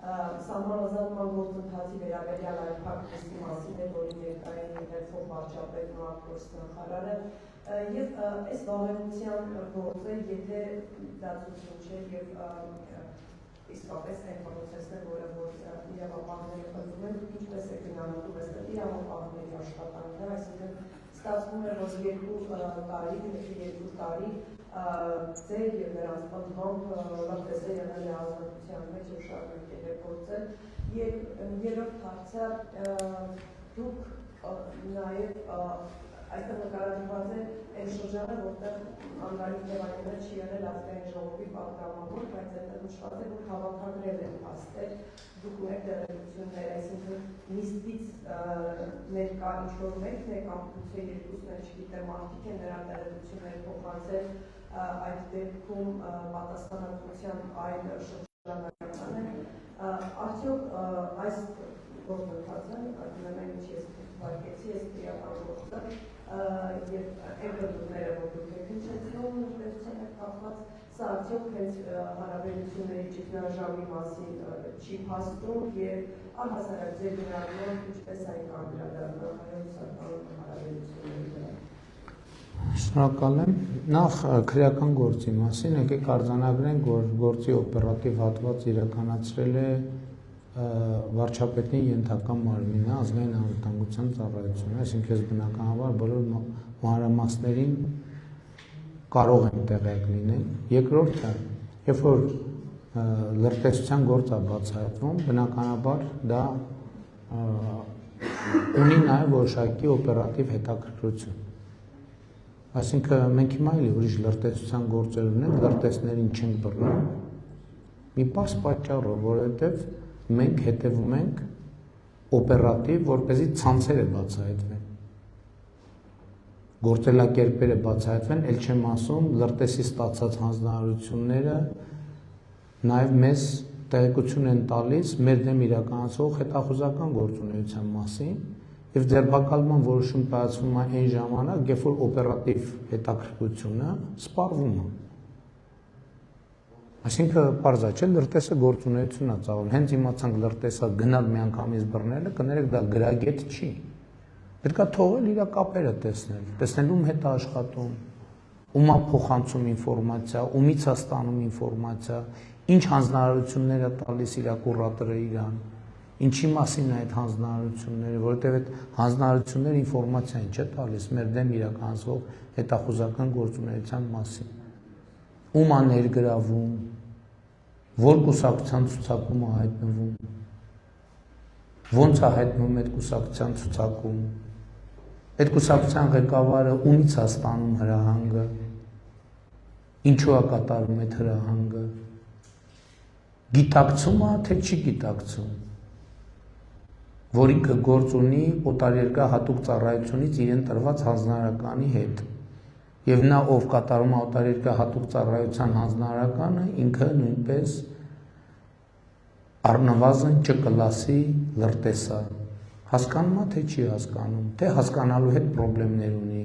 սահմանազատման գործընթացի վերաբերյալ այդ փակտի մասին է, որի ներկային եղել վարչապետն ու արտգործնախարարը եւ այս վավերության գործը, եթե դա ցույց չէ եւ իսկապես այն process-ը, որը իրավապահները խնդրում են, ինչպես է գնահատում այստեղ իրավապահների աշխատանքները, այսինքն ստացվում է, որ 2 տարի, 2 տարի ձեր եւ նրանց պատվամբ լավտես է եղել է ազատության մեջ եւ շարունակել է գործել եւ երրորդ հարցը դուք նաեւ այստեղ նկարագրված է այն շրջանը, որտեղ Անդրանիկ Թևանյանը չի եղել ազգային ժողովի պատգամավոր, բայց այդտեղ նշված է, որ հավաքագրել են փաստեր, դուք ունեք տեղեկություններ, այսինքն նիստից ներկա ինչ-որ մեկն է կամ գուցե երկուսն է, չգիտեմ, մարդիկ են նրան տեղեկություններ փոխանցել այդ դեպքում պատասխանատվության այլ շրջանակական է, արդյոք այս գործընթացը, նկատի ինչ ես վարկեցի, ես քրեական գործը եւ այն դեպքերը, որ դուք եք հիշեցնում, ինչպես եք կապված, սա արդյոք հենց հարաբերությունների ճգնաժամի մասին չի փաստում եւ առհասարակ ձեր գնահատմամբ ինչպես այն կանդրադառնում հայ-ռուսական հարաբերությունների վրա։ Շնորհակալ եմ։ Նախ քրեական գործի մասին եկեք արձանագրենք, որ գործի օպերատիվ հատված իրականացրել է վարչապետի ենթակա մարմինը ազգային անվտանգության ծառայությունը, այսինքն բնականաբար բոլոր մանրամասներին կարող են տեղյակ լինել։ Երկրորդը, երբ որ լրտեսության գործ է բացահայտվում, բնականաբար դա ունի նաև որոշակի օպերատիվ հետաքրքրություն։ Այսինքն մենք հիմա էլի ուրիշ լրտեսության գործեր ունենք, լրտեսներին չենք բռնում։ Մի պարզ պատճառով, որովհետև մենք հետևում ենք օպերատիվ, որպեսզի ցանցերը բացահայտվեն։ Գործելակերպերը բացահայտվեն, ել չեմ ասում, լրտեսի ստացած հանձնարարությունները նաև մեզ տեղեկություն են տալիս մեր դեմ իրականացող հետախուզական գործունեության մասին եւ ձերբակալման որոշում կայացվում է այն ժամանակ, երբ որ օպերատիվ հետաքրքրությունը սպառվում է։ Այսինքն պարզ է, չէ՞, լրտեսը գործունեություն է ծավալում։ Հենց իմացանք լրտեսը գնալ միանգամից բռնելը, կներեք դա գրագետ չի։ Պետք է թողել իր կապերը տեսնել, տեսնել ում հետ է աշխատում, ում է փոխանցում ինֆորմացիա, ումից է ստանում ինֆորմացիա, ինչ հանձնարարություններ է տալիս իր կուրատորը իրան, ինչի մասին է այդ հանձնարարությունները, որովհետև այդ հանձնարարությունները ինֆորմացիա չէ տալիս մեր դեմ իրականացվող հետախուզական գործունեության մասին։ Ում է ներգրավում, որ կուսակցության ցուցակում է հայտնվում, ոնց է հայտնվում այդ կուսակցության ցուցակում, այդ կուսակցության ղեկավարը ումից է ստանում հրահանգը, ինչու է կատարում այդ հրահանգը, գիտակցում է, թե չի գիտակցում, որ ինքը գործ ունի օտարերկրյա հատուկ ծառայությունից իրեն տրված հանձնարարականի հետ։ Եվ նա ով կատարում է օտարերկրյա հատուկ ծառայության հանձնարարականը, ինքը նույնպես առնվազն Չ կլասի լրտես է։ Հասկանում է, թե չի հասկանում, թե հասկանալու հետ խնդիրներ ունի։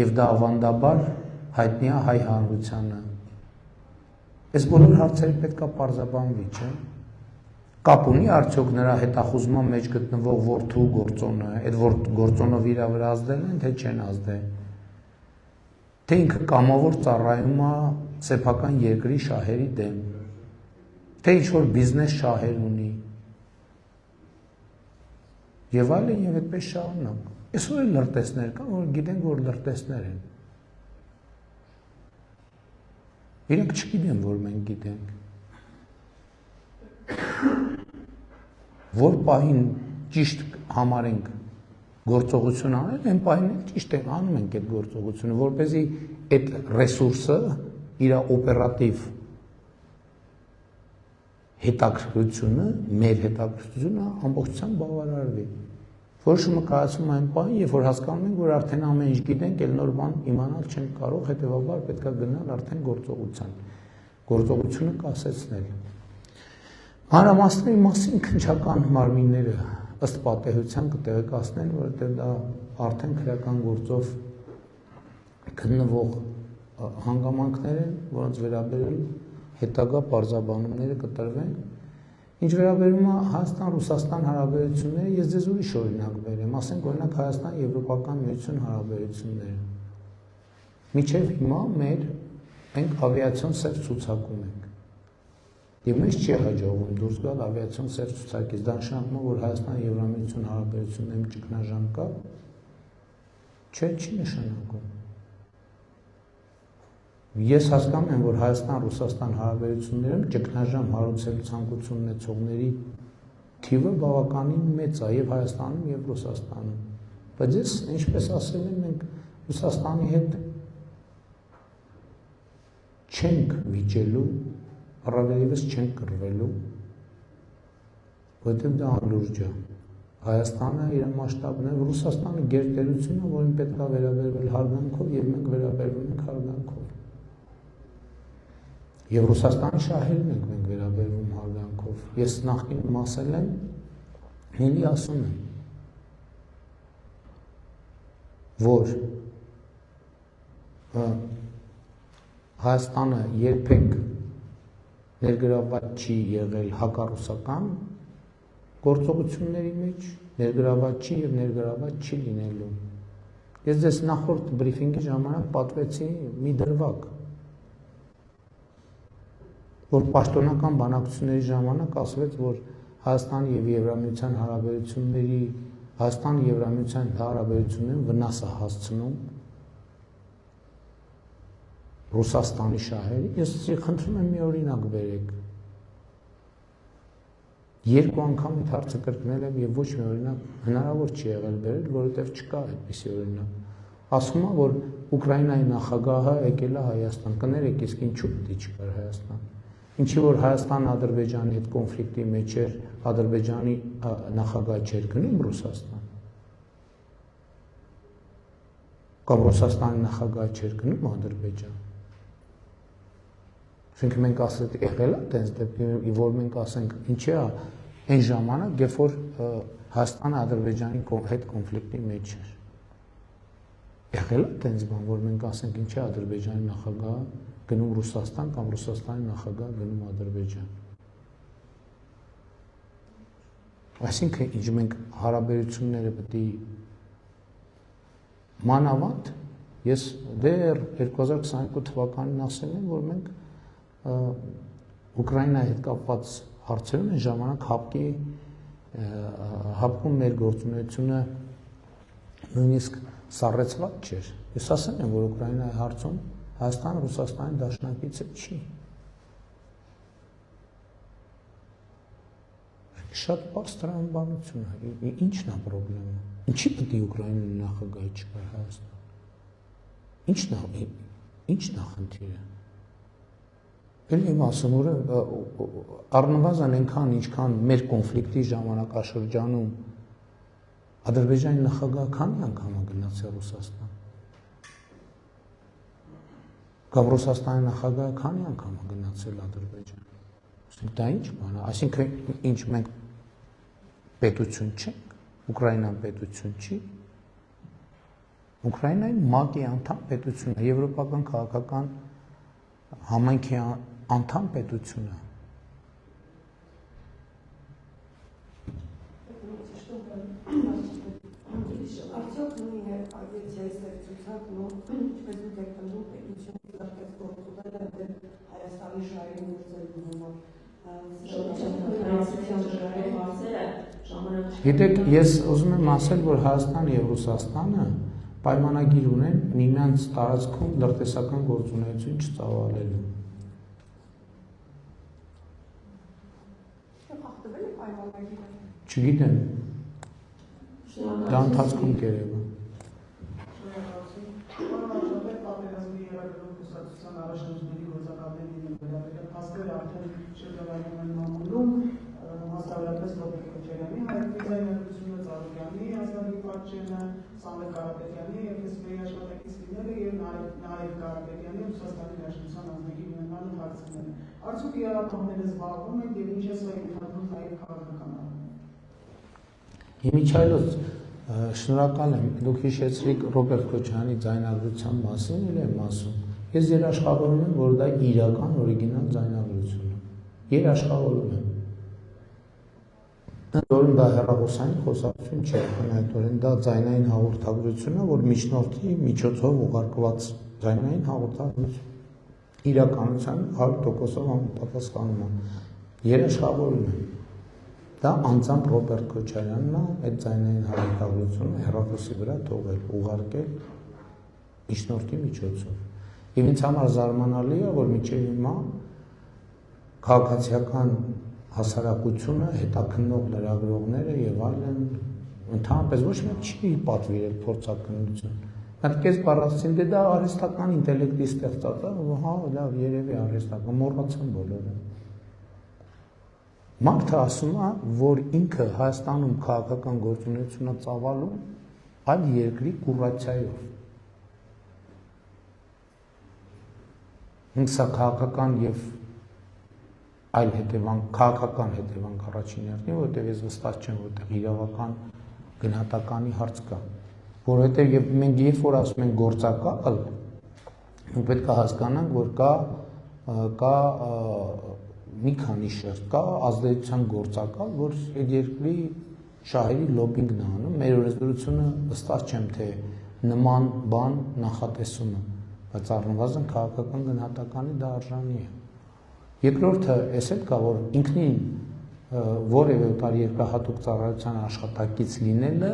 Եվ դա ավանդաբար հայտնի է հայ հանրությանը։ Այս բոլոր հարցերը պետք է պարզաբանվի, չէ՞։ Կապ ունի արդյոք նրա հետախուզման մեջ գտնվող որդու գործոնը, այդ գործոնով իր վրա ազդել են, թե չեն ազդել։ թե ինքը կամավոր ծառայում է սեփական երկրի շահերի դեմ, թե ինչ-որ բիզնես շահեր ունի, եւ այլն եւ այդպես շարունակ։ Այսօր էլ լրտեսներ կան, որ գիտենք, որ լրտեսներ են։ Իրենք չգիտեն, որ մենք գիտենք։ Որ պահին ճիշտ համարենք գործողություն անել, այն պահին ճիշտ է անում ենք այդ գործողությունը, որպեսզի այդ ռեսուրսը իր օպերատիվ հետաքրքրությունը, մեր հետաքրքրությունը ամբողջությամբ բավարարվի։ Որոշումը կայացում այն պահին, երբ որ հասկանում ենք, որ արդեն ամեն ինչ գիտենք, էլ նոր բան իմանալ չենք կարող, հետեւաբար պետք է գնալ արդեն գործողության։ Գործողությունը կասեցնել։ Մանրամասների մասին քննչական մարմինները ըստ պատահության կտեղեկացնեն, որովհետև դա արդեն քրեական գործով գտնվող հանգամանքներ են, որոնց վերաբերյալ հետագա պարզաբանումները կտրվեն։ Ինչ վերաբերում է Հայաստան-Ռուսաստան հարաբերությունները, ես ձեզ ուրիշ օրինակ բերեմ, ասենք օրինակ Հայաստան-Եվրոպական միություն հարաբերությունները։ Մինչև հիմա մենք ավիացիոն սեր ցուցակում ենք։ Եվ մեզ չի հաջողվում դուրս գալ ավիացիոն սեր ցուցակից, դա նշանակում է, որ Հայաստան-Եվրամիություն հարաբերություններում ճգնաժամ կա, չէ, չի նշանակում։ Ես հասկանում եմ, որ Հայաստան-Ռուսաստան հարաբերություններում ճգնաժամ հարուցելու ցանկություն ունեցողների թիվը բավականին մեծ է եւ Հայաստանում եւ Ռուսաստանում։ Բայց ես ինչպես ասել եմ, մենք Ռուսաստանի հետ չենք վիճելու, առավելևս չենք կռվելու, որտեղ դա անլուրջ է։ Հայաստանը իր մասշտաբն է, Ռուսաստանը գերտերություն է, որին պետք է վերաբերվել հարգանքով եւ մենք վերաբերվում ենք հարգանքով։ Եվ Ռուսաստանի շահերին ենք մենք վերաբերվում հարգանքով։ Ես նախկինում ասել եմ, ելի ասում եմ, որ Հայաստանը երբեք ներգրաված չի եղել հակառուսական գործողությունների մեջ, ներգրաված չի եւ ներգրաված չի լինելու։ Ես ձեզ նախորդ բրիֆինգի ժամանակ պատվեցի մի դրվագ, որ պաշտոնական բանակցությունների ժամանակ ասվեց, որ Հայաստանի եւ Եվրամիության հարաբերությունների, Հայաստանի Եվրամիության հարաբերություններին վնաս է հասցնում Ռուսաստանի շահերը։ Ես խնդրում եմ մի օրինակ բերեք։ Երկու անգամ այդ հարցը կրկնել եմ եւ ոչ մի օրինակ հնարավոր չի եղել բերել, որովհետեւ չկա այդպիսի օրինակ։ Ասում է, որ Ուկրաինայի նախագահը եկել է Հայաստան, կներեք, իսկ ինչու՞ պետք է չկար Հայաստան։ Ինչի որ Հայաստանը Ադրբեջանի հետ կոնֆլիկտի մեջ էր, Ադրբեջանի նախագահը չէր գնում Ռուսաստան։ Կամ Ռուսաստանի նախագահը չէր գնում Ադրբեջան։ Çünki մենք ասել եղել է տենց դեպքի, որ մենք ասենք, ինչի է այն ժամանակ, երբ որ Հայաստանը Ադրբեջանի հետ կոնֆլիկտի մեջ էր։ Եղել է տենց բան, որ մենք ասենք, ինչի է Ադրբեջանի նախագահը գնում Ռուսաստան կամ Ռուսաստանի նախագահը գնում Ադրբեջան։ Այսինքն, ինչ մենք հարաբերությունները պետք է մանավանդ, ես դեռ 2022 թվականին ասել եմ, որ մենք Ուկրաինայի հետ կապված հարցերում այն ժամանակ հապկում մեր գործունեությունը նույնիսկ սառեցված չէր։ Ես ասել եմ, որ Ուկրաինայի հարցում Հայաստանը Ռուսաստանի դաշնակիցը չի։ Շատ բարձ տրամաբանություն է։ Ինչն է խնդրումը։ Ինչի պետք է Ուկրաինայի նախագահի չկար Հայաստան։ Ինչն է խնդիրը։ Էլ եմ ասում, որ առնվազն այնքան, ինչքան մեր կոնֆլիկտի ժամանակաշրջանում Ադրբեջանի նախագահը քանի անգամ է գնացել Ռուսաստան։ Կամ Ռուսաստանի նախագահը քանի անգամ է գնացել Ադրբեջան։ Ասենք դա ինչ բան է, այսինքն ինչ մենք պետություն չենք, Ուկրաինան պետություն չի։ Ուկրաինային ՄԱԿ-ի անդամ պետություն է, եվրոպական քաղաքական համայնքի անդամ պետություն է։ Արդյոք նույնն է ավիացիայի ստեղծուցակն ու ինչպես դուք եք տնում Գիտեք, ես ուզում եմ ասել, որ Հայաստանը եւ Ռուսաստանը պայմանագիր ունեն միմյանց տարածքում լրտեսական գործունեություն չծավալելու։ Խախտվել է պայմանագիրը։ Չգիտեմ։ Դա ընթացքում կերևա։ Պատերազմի երակրող կուսակցության առաջնորդների գործակալների վերաբերյալ փաստերը արդեն շրջանառվում են մամուլում, մասնավորապես Ռոբերտ Քոչարյանի, Հայկ Ձայնագրությունը, Ծառուկյանի, Ազգային Պարչյանը, Սամվել Կարապետյանի եւ ԵՍՊ-ի աշխատակիցները եւ Նարեկ Կարապետյանի Ռուսաստանի Դաշնության ազգի ունենալու հարցերն։ Արդյոք իրավապահները զբաղվում են եւ ինչ է սա ընդհանուր նաեւ քաղաքական առումով։ Իմիջայլոց շնորհակալ եմ, դուք հիշեցրիք Ռոբերտ Քոչարյանի ձայնագրության մասին, էլ եմ ասում։ Ես երաշխավորում եմ, որ դա իրական օրիգինալ ձայնագրություն է։ Երաշխավորում եմ։ Որն դա հեռախոսային խոսակցություն չէ, բնայնորեն դա ձայնային հաղորդագրություն է, որ միջնորդի միջոցով ուղարկված ձայնային հաղորդագրություն։ Իրականության 100%-ով համապատասխանում է։ Երաշխավորում եմ։ Դա անձամբ Ռոբերտ Քոչարյանն է այդ ձայնային հաղորդագրությունը հեռախոսի վրա թողել, ուղարկել միջնորդի միջոցով։ Եվ ինձ համար զարմանալի է, որ մինչև հիմա քաղաքացիական հասարակությունը, հետաքննող լրագրողները եւ այլն ընդհանրապես ոչ մեկ չի պատվիրել փորձակնություն։ Մենք կես բառացին դե դա արհեստական ինտելեկտի ստեղծած է, հա, լավ, երևի արհեստական, մոռացան բոլորը։ Մարդը ասում է, որ ինքը Հայաստանում քաղաքական գործունեություն է ծավալում այլ երկրի կուրացիայով։ Ինքսա քաղաքական եւ այլ քաղաքական հետևանք առաջին հերթին, որովհետեւ ես վստահ չեմ, որտեղ իրավական գնահատականի հարց կա, որովհետեւ եւ մենք երբ որ ասում ենք գործակալ, մենք պետք է հասկանանք, որ կա մի քանի շերտ, կա ազդեցության գործակալ, որ այդ երկրի շահերի լոբինգն է անում, մեր օրենսդրությունը վստահ չեմ, թե նման բան նախատեսում է, բայց առնվազն քաղաքական գնահատականի դա արժանի է։ Երկրորդը էս էլ կա, որ ինքնին որևէ օտար երկրահատուկ ծառայության աշխատակից լինելը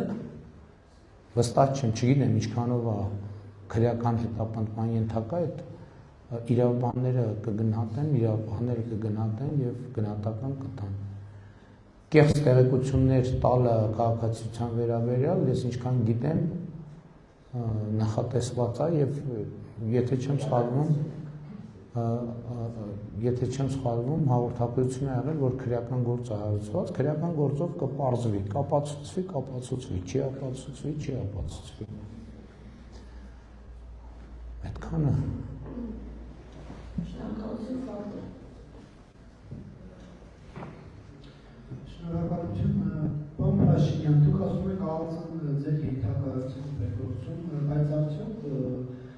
վստահ չեմ, չգիտեմ ինչքանով է քրեական հետապնդման ենթակա այդ իրավաբանները կգնահատեն եւ գնահատական կտան։ Կեղծ տեղեկություններ տալը քաղաքացիության վերաբերյալ, ես ինչքան գիտեմ, նախատեսված է եւ եթե չեմ սխալվում, հաղորդակցություն է եղել, որ քրեական գործ է հարուցված, քրեական գործով կպարզվի, կապացուցվի, չի ապացուցվի։ Այդքանը։ Շնորհակալություն, պարոն Փաշինյան, դուք ասում եք ԱԱԾ-ն ձեր ենթակայություն փոխում, բայց արդյոք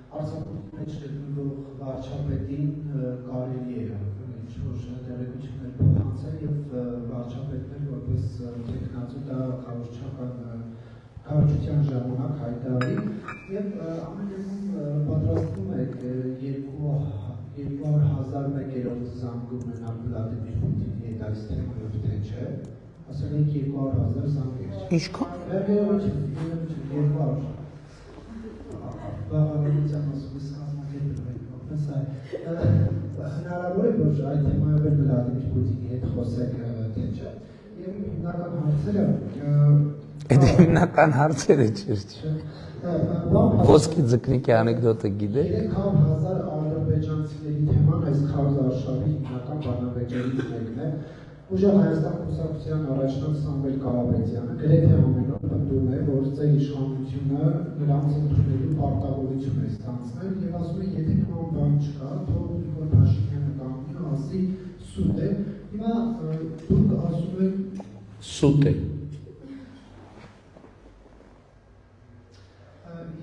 Արցախի մեջ գտնվող վարչապետին կարելի է ինչ-որ տեղեկություններ փոխանցել եւ վարչապետներ որպես տեխնացու դա կառավարության ժամանակ հայտարարի եւ ամեն դեպքում պատրաստվում եք 200,001 զանգ ունենալ Վլադիմիր Պուտինի հետ այս թեմայով թե չէ, ասել եք 200,000 զանգեր։ Ինչքան։ 200 Բաղարինության ասում հնարավոր է, որ այդ թեմայով էլ Վլադիմիր Պուտինի հետ խոսեք թե չէ։ Եվ հիմնական հարցերը Այդ հիմնական հարցերը չէր։ Ոսկի ձկնիկի անեկդոտը գիտեք։ 300,000 ադրբեջանցիների թեման այս քարոզարշավի հիմնական բանավեճերից մեկն է։ Ուժեղ Հայաստան կուսակցության առաջնորդ Սամվել Կարապետյանը գրեթե ամեն օր պնդում է, որ ձեր իշխանությունը նրանց ընդունելու պարտավորություն է ստանձնել եւ ասում է, եթե նման բան չկա, թող Նիկոլ Փաշինյանը կանգնի ու ասի սուտ է։ Հիմա դուք ասում եք սուտ է։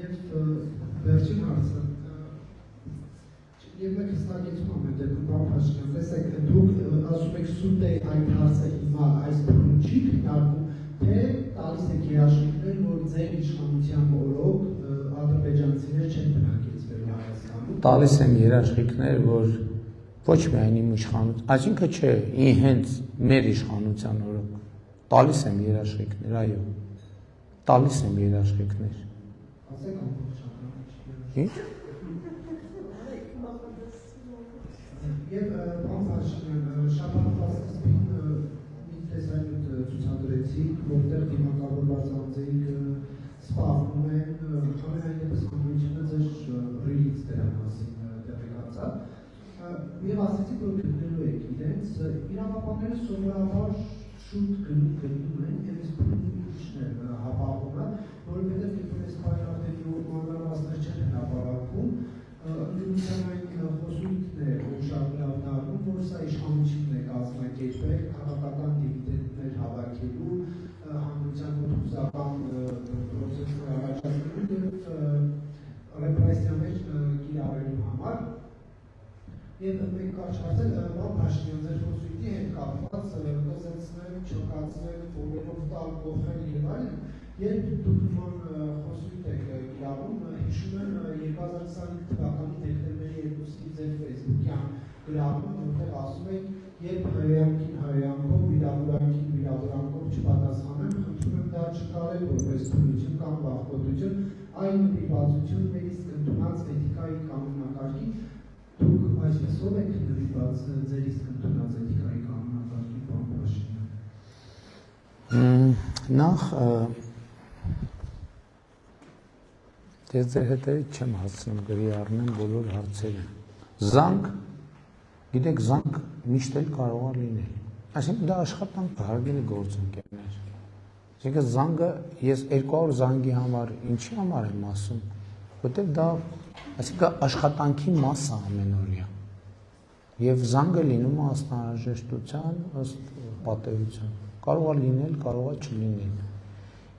Եվ վերջին հարցը եւ մեկ հստակեցում ամեն դեպքում պարոն Փաշինյան, տեսեք, դուք ասում եք սուտ է այդ հարցը հիմա այս բանը չի քննարկվում, թե տալիս եք երաշխիքներ, որ ձեր իշխանության օրոք ադրբեջանցիներ չեն բնակեցվելու Հայաստանում։ Տալիս եմ երաշխիքներ, որ ոչ միայն իմ իշխանություն, այսինքն չէ, հենց մեր իշխանության օրոք Տալիս եմ երաշխիքներ, այո։ Տալիս եմ երաշխիքներ։ Ասեք ամբողջական։ Ինչ։ Եվ բան Փաշինյան, շաբաթվա սկզբին մի տեսանյութ ցուցադրեցիք, որտեղ դիմակավորված անձինք սպառնում են, ամենայնիվս կոմունիչնը ձեր ռիլից դրա մասին տեղեկացա։ Եվ ասեցիք, որ գտնելու եք իրենց, իրավապանները սովորաբար շուտ գնում են, և ես բնույթն է հապաղումը, որովհետև երբ ես պայրավների ու մանրամասներ չեն հնապարակվում, ընդունության այն խոսույթն է, որ շատ լավ դառնում, որ սա իշխանությունն է կազմակերպել, քաղաքական դիվիդենտներ հավաքելու, հանրության մոտ պրոցեսներ առաջացնելու և ռեպրեսիաներ կիրառելու համար։ Եվ մենք կարճ հարցել, բան Փաշինյան, ձեր խոսույթի հետ կապված կզեցնել, չկացնել, որերով տալ, կողել և այլն, երբ դուք նման խոսույթ եք կիրառում, հիշում եմ 2025 թվականի դեկտեմբերի 2-ի ձեր ֆեյսբուքյան գրառում, որտեղ ասում եք, երբ հայոյանքին հայոյանքով, վիրավորանքին վիրավորանքով չպատասխանեմ, խնդրում եմ դա չկարել որպես թուլություն կամ վախկոտություն, այն նվիրվածություն մեր իսկ ընդունած էթիկայի կանոնակարգի, դուք այսպեսով եք նվիրված ձեր իսկ ընդունած էթիկայի կանոնակարգի, պարոն Փաշինյան։ Նախ ես ձեր հետևից չեմ հասցնում գրի առնեմ բոլոր հարցերը։ Զանգ, գիտեք, զանգ միշտ էլ կարող է լինել։ Այսինքն դա աշխատանք հարգելի գործընկերներ։ Այսինքն զանգը ես 200 զանգի համար ինչի համար եմ ասում, որտեղ դա այսինքն աշխատանքի մասը ամենօրյա։ Եվ զանգը լինում է ըստ անհրաժեշտության, ըստ պատահության։ Կարող է լինել, կարող է չլինել։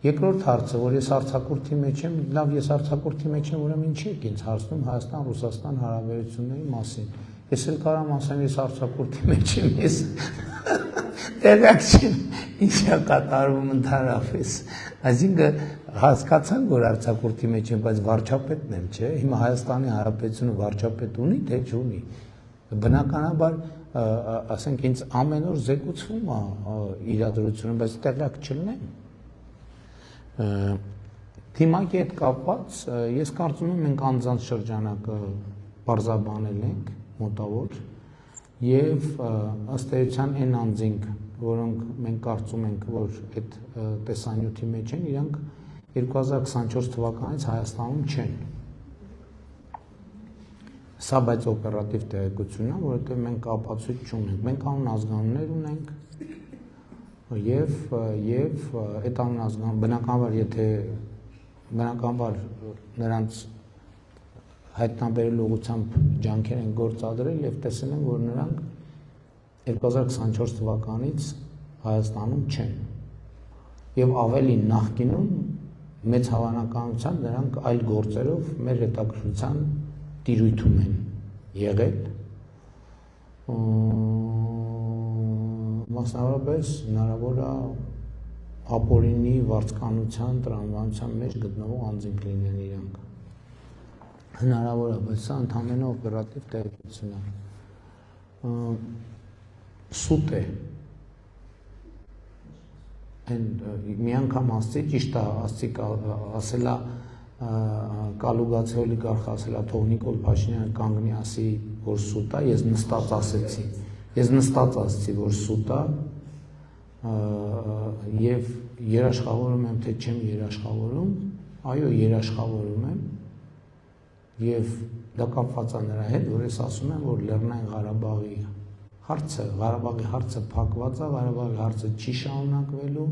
Երկրորդ հարցը, որ ես արձակուրդի մեջ եմ, լավ ես արձակուրդի մեջ եմ, ուրեմն ինչի եք ինձ հարցնում Հայաստան-Ռուսաստան հարաբերությունների մասին։ Ես էլ կարամ ասեմ, ես արձակուրդի մեջ եմ, ես տեղյակ չեմ, ինչ է կատարվում ընդհանրապես։ Այսինքն հասկացան, որ արձակուրդի մեջ եմ, բայց վարչապետն եմ, չէ՞։ Հիմա Հայաստանի Հանրապետությունը վարչապետ ունի, թե չունի։ Բնականաբար, ասենք ինձ ամեն օր զեկուցվում է իրադրությունը, բայց տեղյակ չլինեմ։ Թիմակի հետ կապված, ես կարծում եմ մենք անձանց շրջանակը պարզաբանել ենք մոտավոր եւ ըստ էության այն անձինք, որոնք մենք կարծում ենք, որ այդ տեսանյութի մեջ են, իրանք 2024 թվականից Հայաստանում չեն։ Սա բայց օպերատիվ տեղեկությունն է, որովհետև մենք ապացույց չունենք։ Մենք անուն ազգանուններ ունենք եւ այդ անուն ազգանուն բնականաբար եթե բնականաբար նրանց հայտնաբերելու ուղղությամբ ջանքեր են գործադրել եւ տեսել են, որ նրանք 2024 թվականից Հայաստանում չեն։ Եվ ավելի նախկինում մեծ հավանականությամբ նրանք այլ գործերով մեր հետաքրքրության տիրույթում են եղել, մասնավորապես հնարավոր է ապօրինի վարձկանության, տրամաբանության մեջ գտնվող անձինք լինեն իրանք։ Հնարավոր է, բայց սա ընդհանրապես օպերատիվ տեղեկություն է։ Սուտ է։ Մի անգամ ասցի, ճիշտ է, ասցի ասելա կալուգացի օլիգարխ ասելա թող Նիկոլ Փաշինյանը կանգնի ասի, որ սուտ է, ես նստած ասեցի, որ սուտ է եւ երաշխավորում եմ, թե չեմ երաշխավորում, այո, երաշխավորում եմ եւ դա կապված է նրա հետ, որ ես ասում եմ, որ Լեռնային Ղարաբաղի հարցը փակված է, Ղարաբաղի հարցը չի շարունակվելու,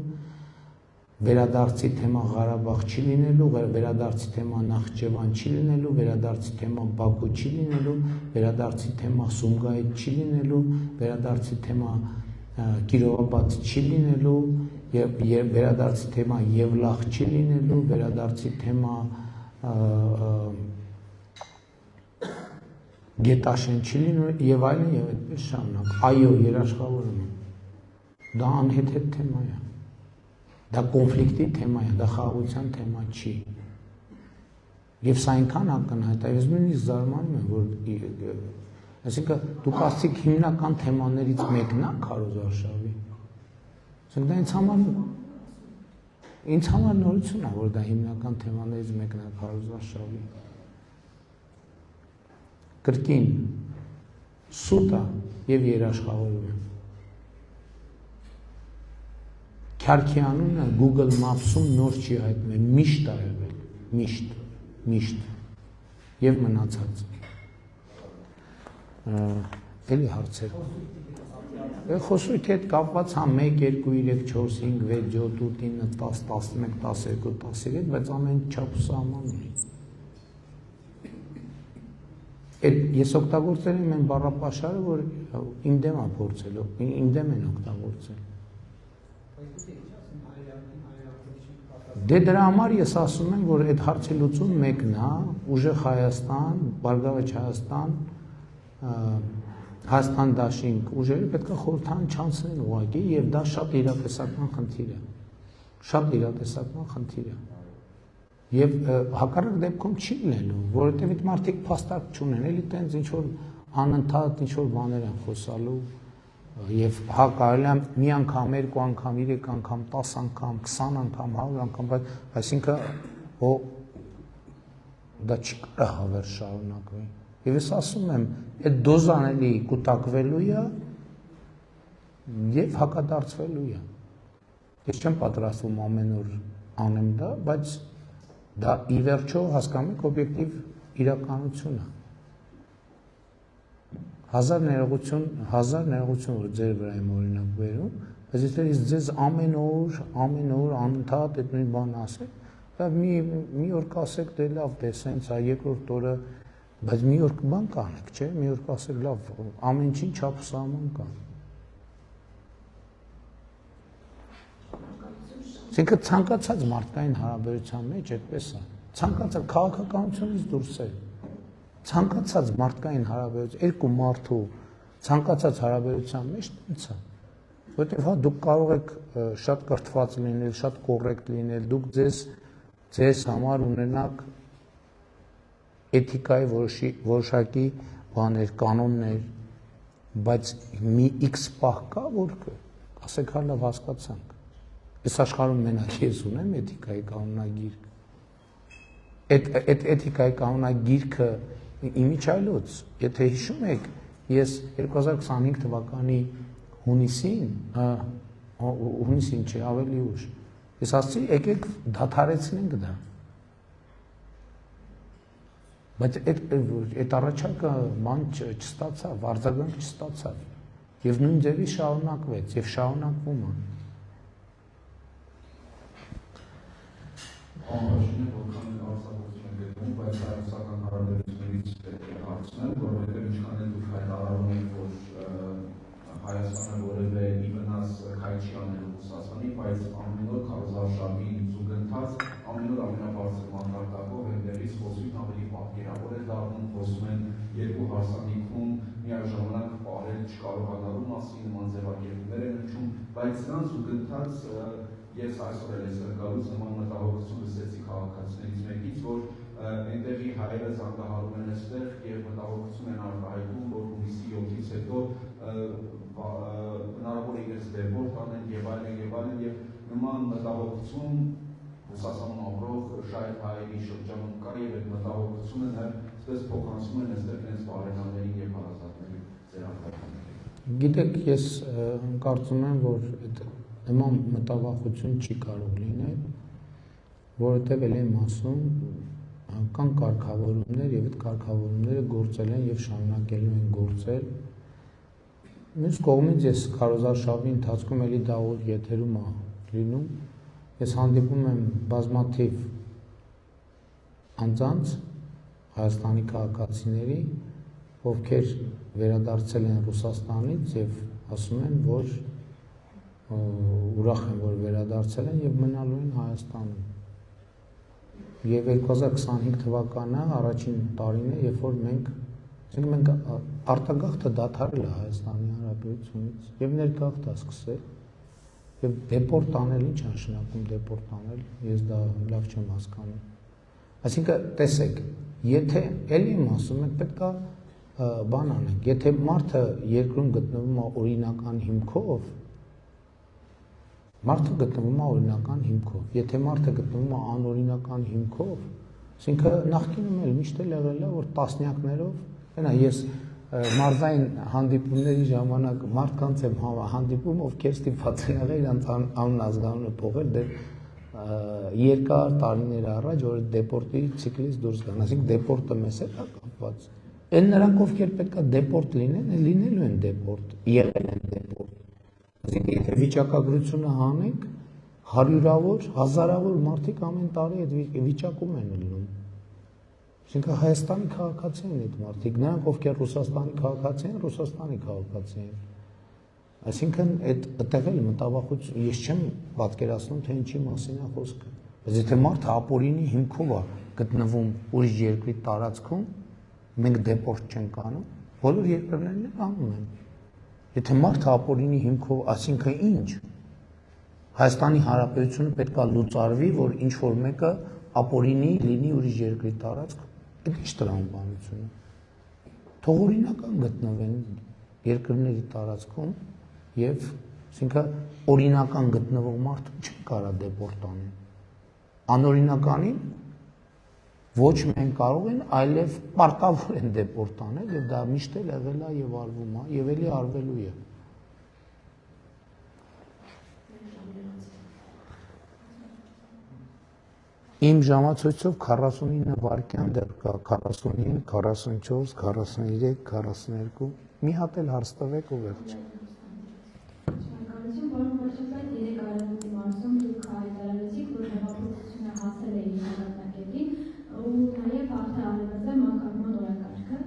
վերադարձի թեմա Ղարաբաղ չի լինելու, վերադարձի թեմա Նախճեվան չի լինելու, վերադարձի թեմա Բաքու չի լինելու, վերադարձի թեմա Սումգայիթ չի լինելու, վերադարձի թեմա Կիրովապատ չի լինելու, վերադարձի թեմա Եվլախ չի լինելու, վերադարձի թեմա Գետաշեն չի լինելու եւ այլն եւ այդպես շարունակ։ Այո, երաշխավորում եմ։ Դա անհեթեթ թեմա է։ Դա կոնֆլիկտի թեմա է, դա խաղաղության թեմա չի։ Եվ սա այնքան ակնհայտ է, ես նույնիսկ զարմանում եմ, որ այսինքն դուք ասացիք հիմնական թեմաներից մեկն է քարոզարշավի։ Դա ինձ համար նորություն է, որ դա հիմնական թեմաներից մեկն է Քարոզ Արշավի։ Կրկին սուտ է եւ երաշխավորում է։ Քարքի անունը Google Maps-ում նոր չի հայտնել, միշտ է եղել, միշտ եւ մնացած։ Էլի հարցեր։ Խոսույթի հետ կապված հա 1, 2, 3, 4, 5, 6, 7, 8, 9, 10, 11, 12, 13, բայց ամեն չափ սահման ունի։ Ես օգտագործել եմ այն բառապաշարը, որ իմ դեմ է փորձելու, իմ դեմ են օգտագործել։ Դե դրա համար ես ասում եմ, որ այդ հարցի լուծում մեկն է, ուժեղ Հայաստան, Բարգավաճ Հայաստան դաշինք ուժերը պետք է խորհրդան չանցնեն ուղղակի եւ դա շատ իրատեսական խնդիր է։ Եվ հակառակ դեպքում չի լինելու, որովհետեւ այդ մարդիկ փաստարկ չունեն, էլի տենց ինչ որ անընդհատ ինչ որ բաներ են խոսալու եւ հա կարելի է մի անգամ, երկու անգամ, 3 անգամ, 10 անգամ, 20 անգամ, 100 անգամ, բայց այսինքն դա չի կարող հավերժ շարունակվի։ Եվ ես ասում եմ, այդ դոզան էլի կուտակվելու է եւ հակադարձվելու է։ Ես չեմ պատրաստվում ամեն օր անեմ դա, բայց դա ի վերջո հասկանում եք օբյեկտիվ իրականություն է։ Հազար ներողություն որ ձեր վրա եմ օրինակ վերում, բայց ես ձեզ ամեն օր անընդհատ այդ նույն բանը ասեք, դա մի օր կասեք դե լավ, դե սենց է, երկրորդ օրը, բայց մի օր բան կանեք, չէ՞, մի օր կասեք լավ, ամեն ինչին չափ սահման կա։ Այսինքն ցանկացած մարդկային հարաբերության մեջ այդպես է։ Ցանկացած քաղաքականությունից դուրս է։ Ցանկացած մարդկային հարաբերություն, երկու մարդու ցանկացած հարաբերության մեջ տենց է։ Որտեվ հա դուք կարող եք շատ կրթված լինել, շատ կոռեկտ լինել, դուք ձեզ համար ունենաք էթիկայի որոշակի բաներ, կանոններ, բայց մի X պահ կա, որ ասեք հա լավ հասկացանք։ Այս աշխարհում մենակ ես ունեմ էթիկայի կանոնագիր։ Այդ էթիկայի կանոնագիրքը իմիջայլոց, եթե հիշում եք, ես 2025 թվականի հունիսին չէ, ավելի ուշ, ես ասացի, եկեք դադարեցնենք դա։ Բայց այդ առաջարկը ման չստացավ, արձագանք չստացավ, եւ նույն ձևի շարունակվեց եւ շարունակվում է։ Անհաշին է, որքան արձագանքություն են գտնում, բայց հայ-ռուսական հարաբերություններից հարցնել, որովհետև ինչքան էլ դուք հայտարարում եք, որ Հայաստանը որևէ ի վնաս քայլ չի անելու Ռուսաստանի, բայց ամեն օր քարոզարշավի զուգընթաց, ամեն օր ամենաբարձր մակարդակով այնտեղից խոսույթն ավելի պատկերավոր է դառնում, խոսում են երկու հարսանիքում միաժամանակ պարել չկարողանալու մասին, նման ձևակերպումներ են հնչում, բայց նրան զուգընթաց ես այսօր էլ ես զարգալուց նման մտահոգություն լսեցի քաղաքացիներից մեկից, որ այնտեղի հայերը զանգահարում են այստեղ եւ մտահոգություն են արտահայտում, որ հունիսի 7-ից հետո հնարավոր է իրենց դեպորտ անեն եւ այլն եւ նման մտահոգություն Ռուսաստանում ապրող շահեր հայերի շրջանում կա եւ այդ մտահոգությունը նաեւ այսպես փոխանցում են այստեղ իրենց բարեկամներին եւ հարազատներին ձեր արտահայտումները։ Գիտեք, ես կարծում եմ, որ նման մտավախություն չի կարող լինել, որովհետև էլ եմ ասում, կան կարգավորումներ եւ այդ կարգավորումները գործել են եւ շարունակելու են գործել։ Մյուս կողմից ես քարոզարշավի ընթացքում էլի դա օր եթերում է լինում, ես հանդիպում եմ բազմաթիվ անձանց Հայաստանի քաղաքացիների, ովքեր վերադարձել են Ռուսաստանից եւ ասում են, որ ուրախ են, որ վերադարձել են եւ մնալու են Հայաստանում։ Եվ 2025 թվականը առաջին տարին է, երբ որ մենք արտագաղթը դադարել է Հայաստանի Հանրապետությունից եւ ներգաղթ է սկսել եւ դեպորտ անել, ինչ նշանակում դեպորտ անել, ես դա լավ չեմ հասկանում։ Այսինքն տեսեք, եթե էլի եմ ասում, մենք պետք է բան անենք, եթե մարդը երկրում գտնվում է օրինական հիմքով, Մարդը գտնվում է օրինական հիմքով։ Եթե մարդը գտնվում է անօրինական հիմքով, այսինքն նախկինում էլ միշտ էլ եղել է, որ տասնյակներով, այնա ես մարզային հանդիպումների ժամանակ մարդկանց եմ հանդիպում, ովքեր ստիպված են եղել իրանց անուն-ազգանունը փոխել դեռ երկար տարիներ առաջ, որ դեպորտի ցիկլից դուրս գան, այսինքն դեպորտը մեզ հետ է կապված։ Այն նրանք, ովքեր պետք է դեպորտ լինեն, լինելու են դեպորտ, եղել են դեպորտ։ Այսինքն եթե վիճակագրությունը հանենք, հարյուրավոր, հազարավոր մարդիկ ամեն տարի այդ վիճակում են լինում։ Այսինքն Հայաստանի քաղաքացի են այդ մարդիկ, նրանք ովքեր Ռուսաստանի քաղաքացի են, Ռուսաստանի քաղաքացի են։ Այսինքն այդտեղ էլ մտավախություն ես չեմ պատկերացնում, թե ինչի մասին է խոսքը։ Բայց եթե մարդը ապօրինի հիմքով է գտնվում ուրիշ երկրի տարածքում, մենք դեպորտ չենք անում, բոլոր երկրներն էլ անում են։ Եթե մարդը ապօրինի հիմքով, այսինքն ինչ։ Հայաստանի Հանրապետությունը պետք է լուծարվի, որ ինչ որ մեկը ապօրինի լինի ուրիշ երկրի տարածքում։ Այդ ի՞նչ տրամաբանություն է։ Թող օրինական գտնվեն երկրների տարածքում եւ այսինքն օրինական գտնվող մարդու չեն կարա դեպորտ անեն։ Անօրինականին ոչ միայն կարող են, այլև պարտավոր են դեպորտ անել եւ դա միշտ էլ եղել է եւ արվում է եւ ելի արվելու է։ Իմ ժամացույցով 49 վայրկյան դեռ կա, 45, 44, 43, 42, մի հատ էլ հարց տվեք ու վերջ։ Շնորհակալություն, պարոն վարչապետ, 3 արարողի մարզում դուք հայտարարեցիք, որ հեղափոխությունը հասել է իր նկատնակետին, ու նաև հաղթ արևելել մակարման օրակարգը,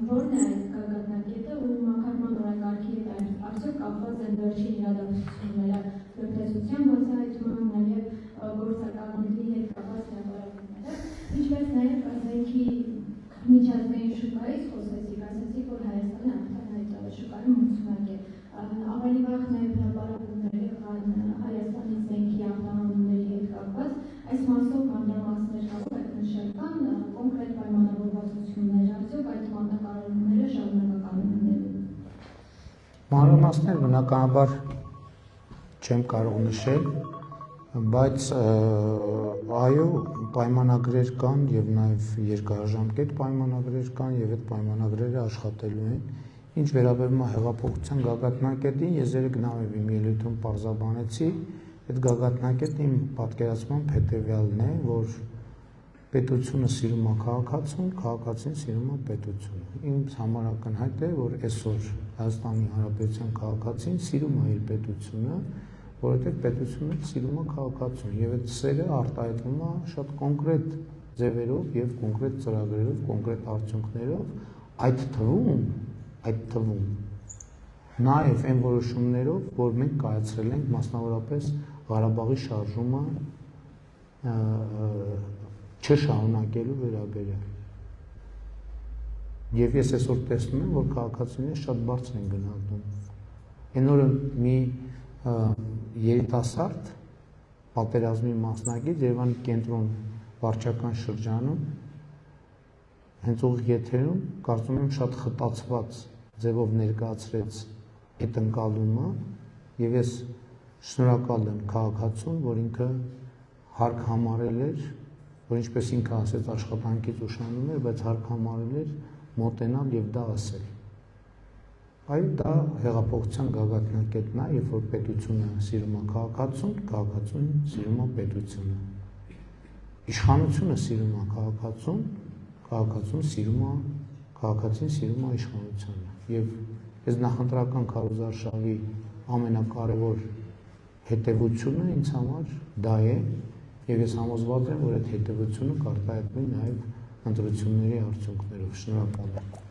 որն է այս գագաթնակետը ու մակարման օրակարգի հետ արդյոք կապված են վերջին իրադարձությունները լրտեսության բացահայտումը, նաև գործակալների հետ կապված հրապարակումները, ինչպես նաև զենքի միջազգային շուկայից խոսեցիք, ասացիք, որ Հայաստանը արտահայտել շուկայում 80 է։ Ավելի վաղ նաև հրապարակումներ եղան Հայաստանի զենքի արտահանումների հետ կապված, այս մասով մանրամասներ կարող եք նշել, կան կոնկրետ պայմանավորվածություններ, արդյոք այդ մատակարարումները շարունակական են լինելու։ Մանրամասներ բնականաբար չեմ կարող նշել, բայց այո, պայմանագրեր կան եւ նաեւ երկարաժամկետ պայմանագրեր կան եւ այդ պայմանագրերը աշխատելու են։ Ինչ վերաբերում է հեղափոխության գագաթնակետին, ես երեք նաեւ իմ ելույթում պարզաբանեցի, այդ գագաթնակետը իմ պատկերացմամբ հետեւյալն է, որ պետությունը սիրում է քաղաքացուն, քաղաքացին սիրում է պետությունը։ Ինձ համար ակնհայտ է, որ այսօր Հայաստանի Հանրապետության քաղաքացին սիրում է իր պետությունը, որովհետև պետությունը սիրում է քաղաքացուն եւ այդ սերը արտահայտվում է շատ կոնկրետ ձևերով եւ կոնկրետ ծրագրերով, կոնկրետ արդյունքներով, այդ թվում նաեւ այն որոշումներով, որ մենք կայացրել ենք մասնավորապես Ղարաբաղի շարժումը չշարունակելու վերաբերյալ։ Եվ ես այսօր տեսնում եմ, որ քաղաքացիները շատ բարձր են գնահատում։ Այն օրը մի երիտասարդ պատերազմի մասնակից Երևանի կենտրոն վարչական շրջանում հենց ուղիղ եթերում կարծում եմ շատ խտացված ձևով ներկայացրեց այդ ընկալումը եւ ես շնորհակալ եմ քաղաքացուն, որ ինքը հարկ համարել էր, որ ինչպես ինքը ասեց աշխատանքից ուշանում էր, բայց հարկ համարել էր մոտենալ եւ դա ասել։ Այո, դա հեղափոխության գագաթնակետն է, երբ որ պետությունը սիրում է քաղաքացուն, քաղաքացուն սիրում է պետությունը։ Իշխանությունը սիրում է քաղաքացուն, քաղաքացին սիրում է իշխանությունը։ Եվ այս նախընտրական քարոզարշավի ամենակարևոր հետևությունը ինձ համար դա է, եւ ես համոզված եմ, որ այդ հետևությունը կարտահայտվի նաեւ ընտրությունների արդյունքներով։ Շնորհակալ եմ։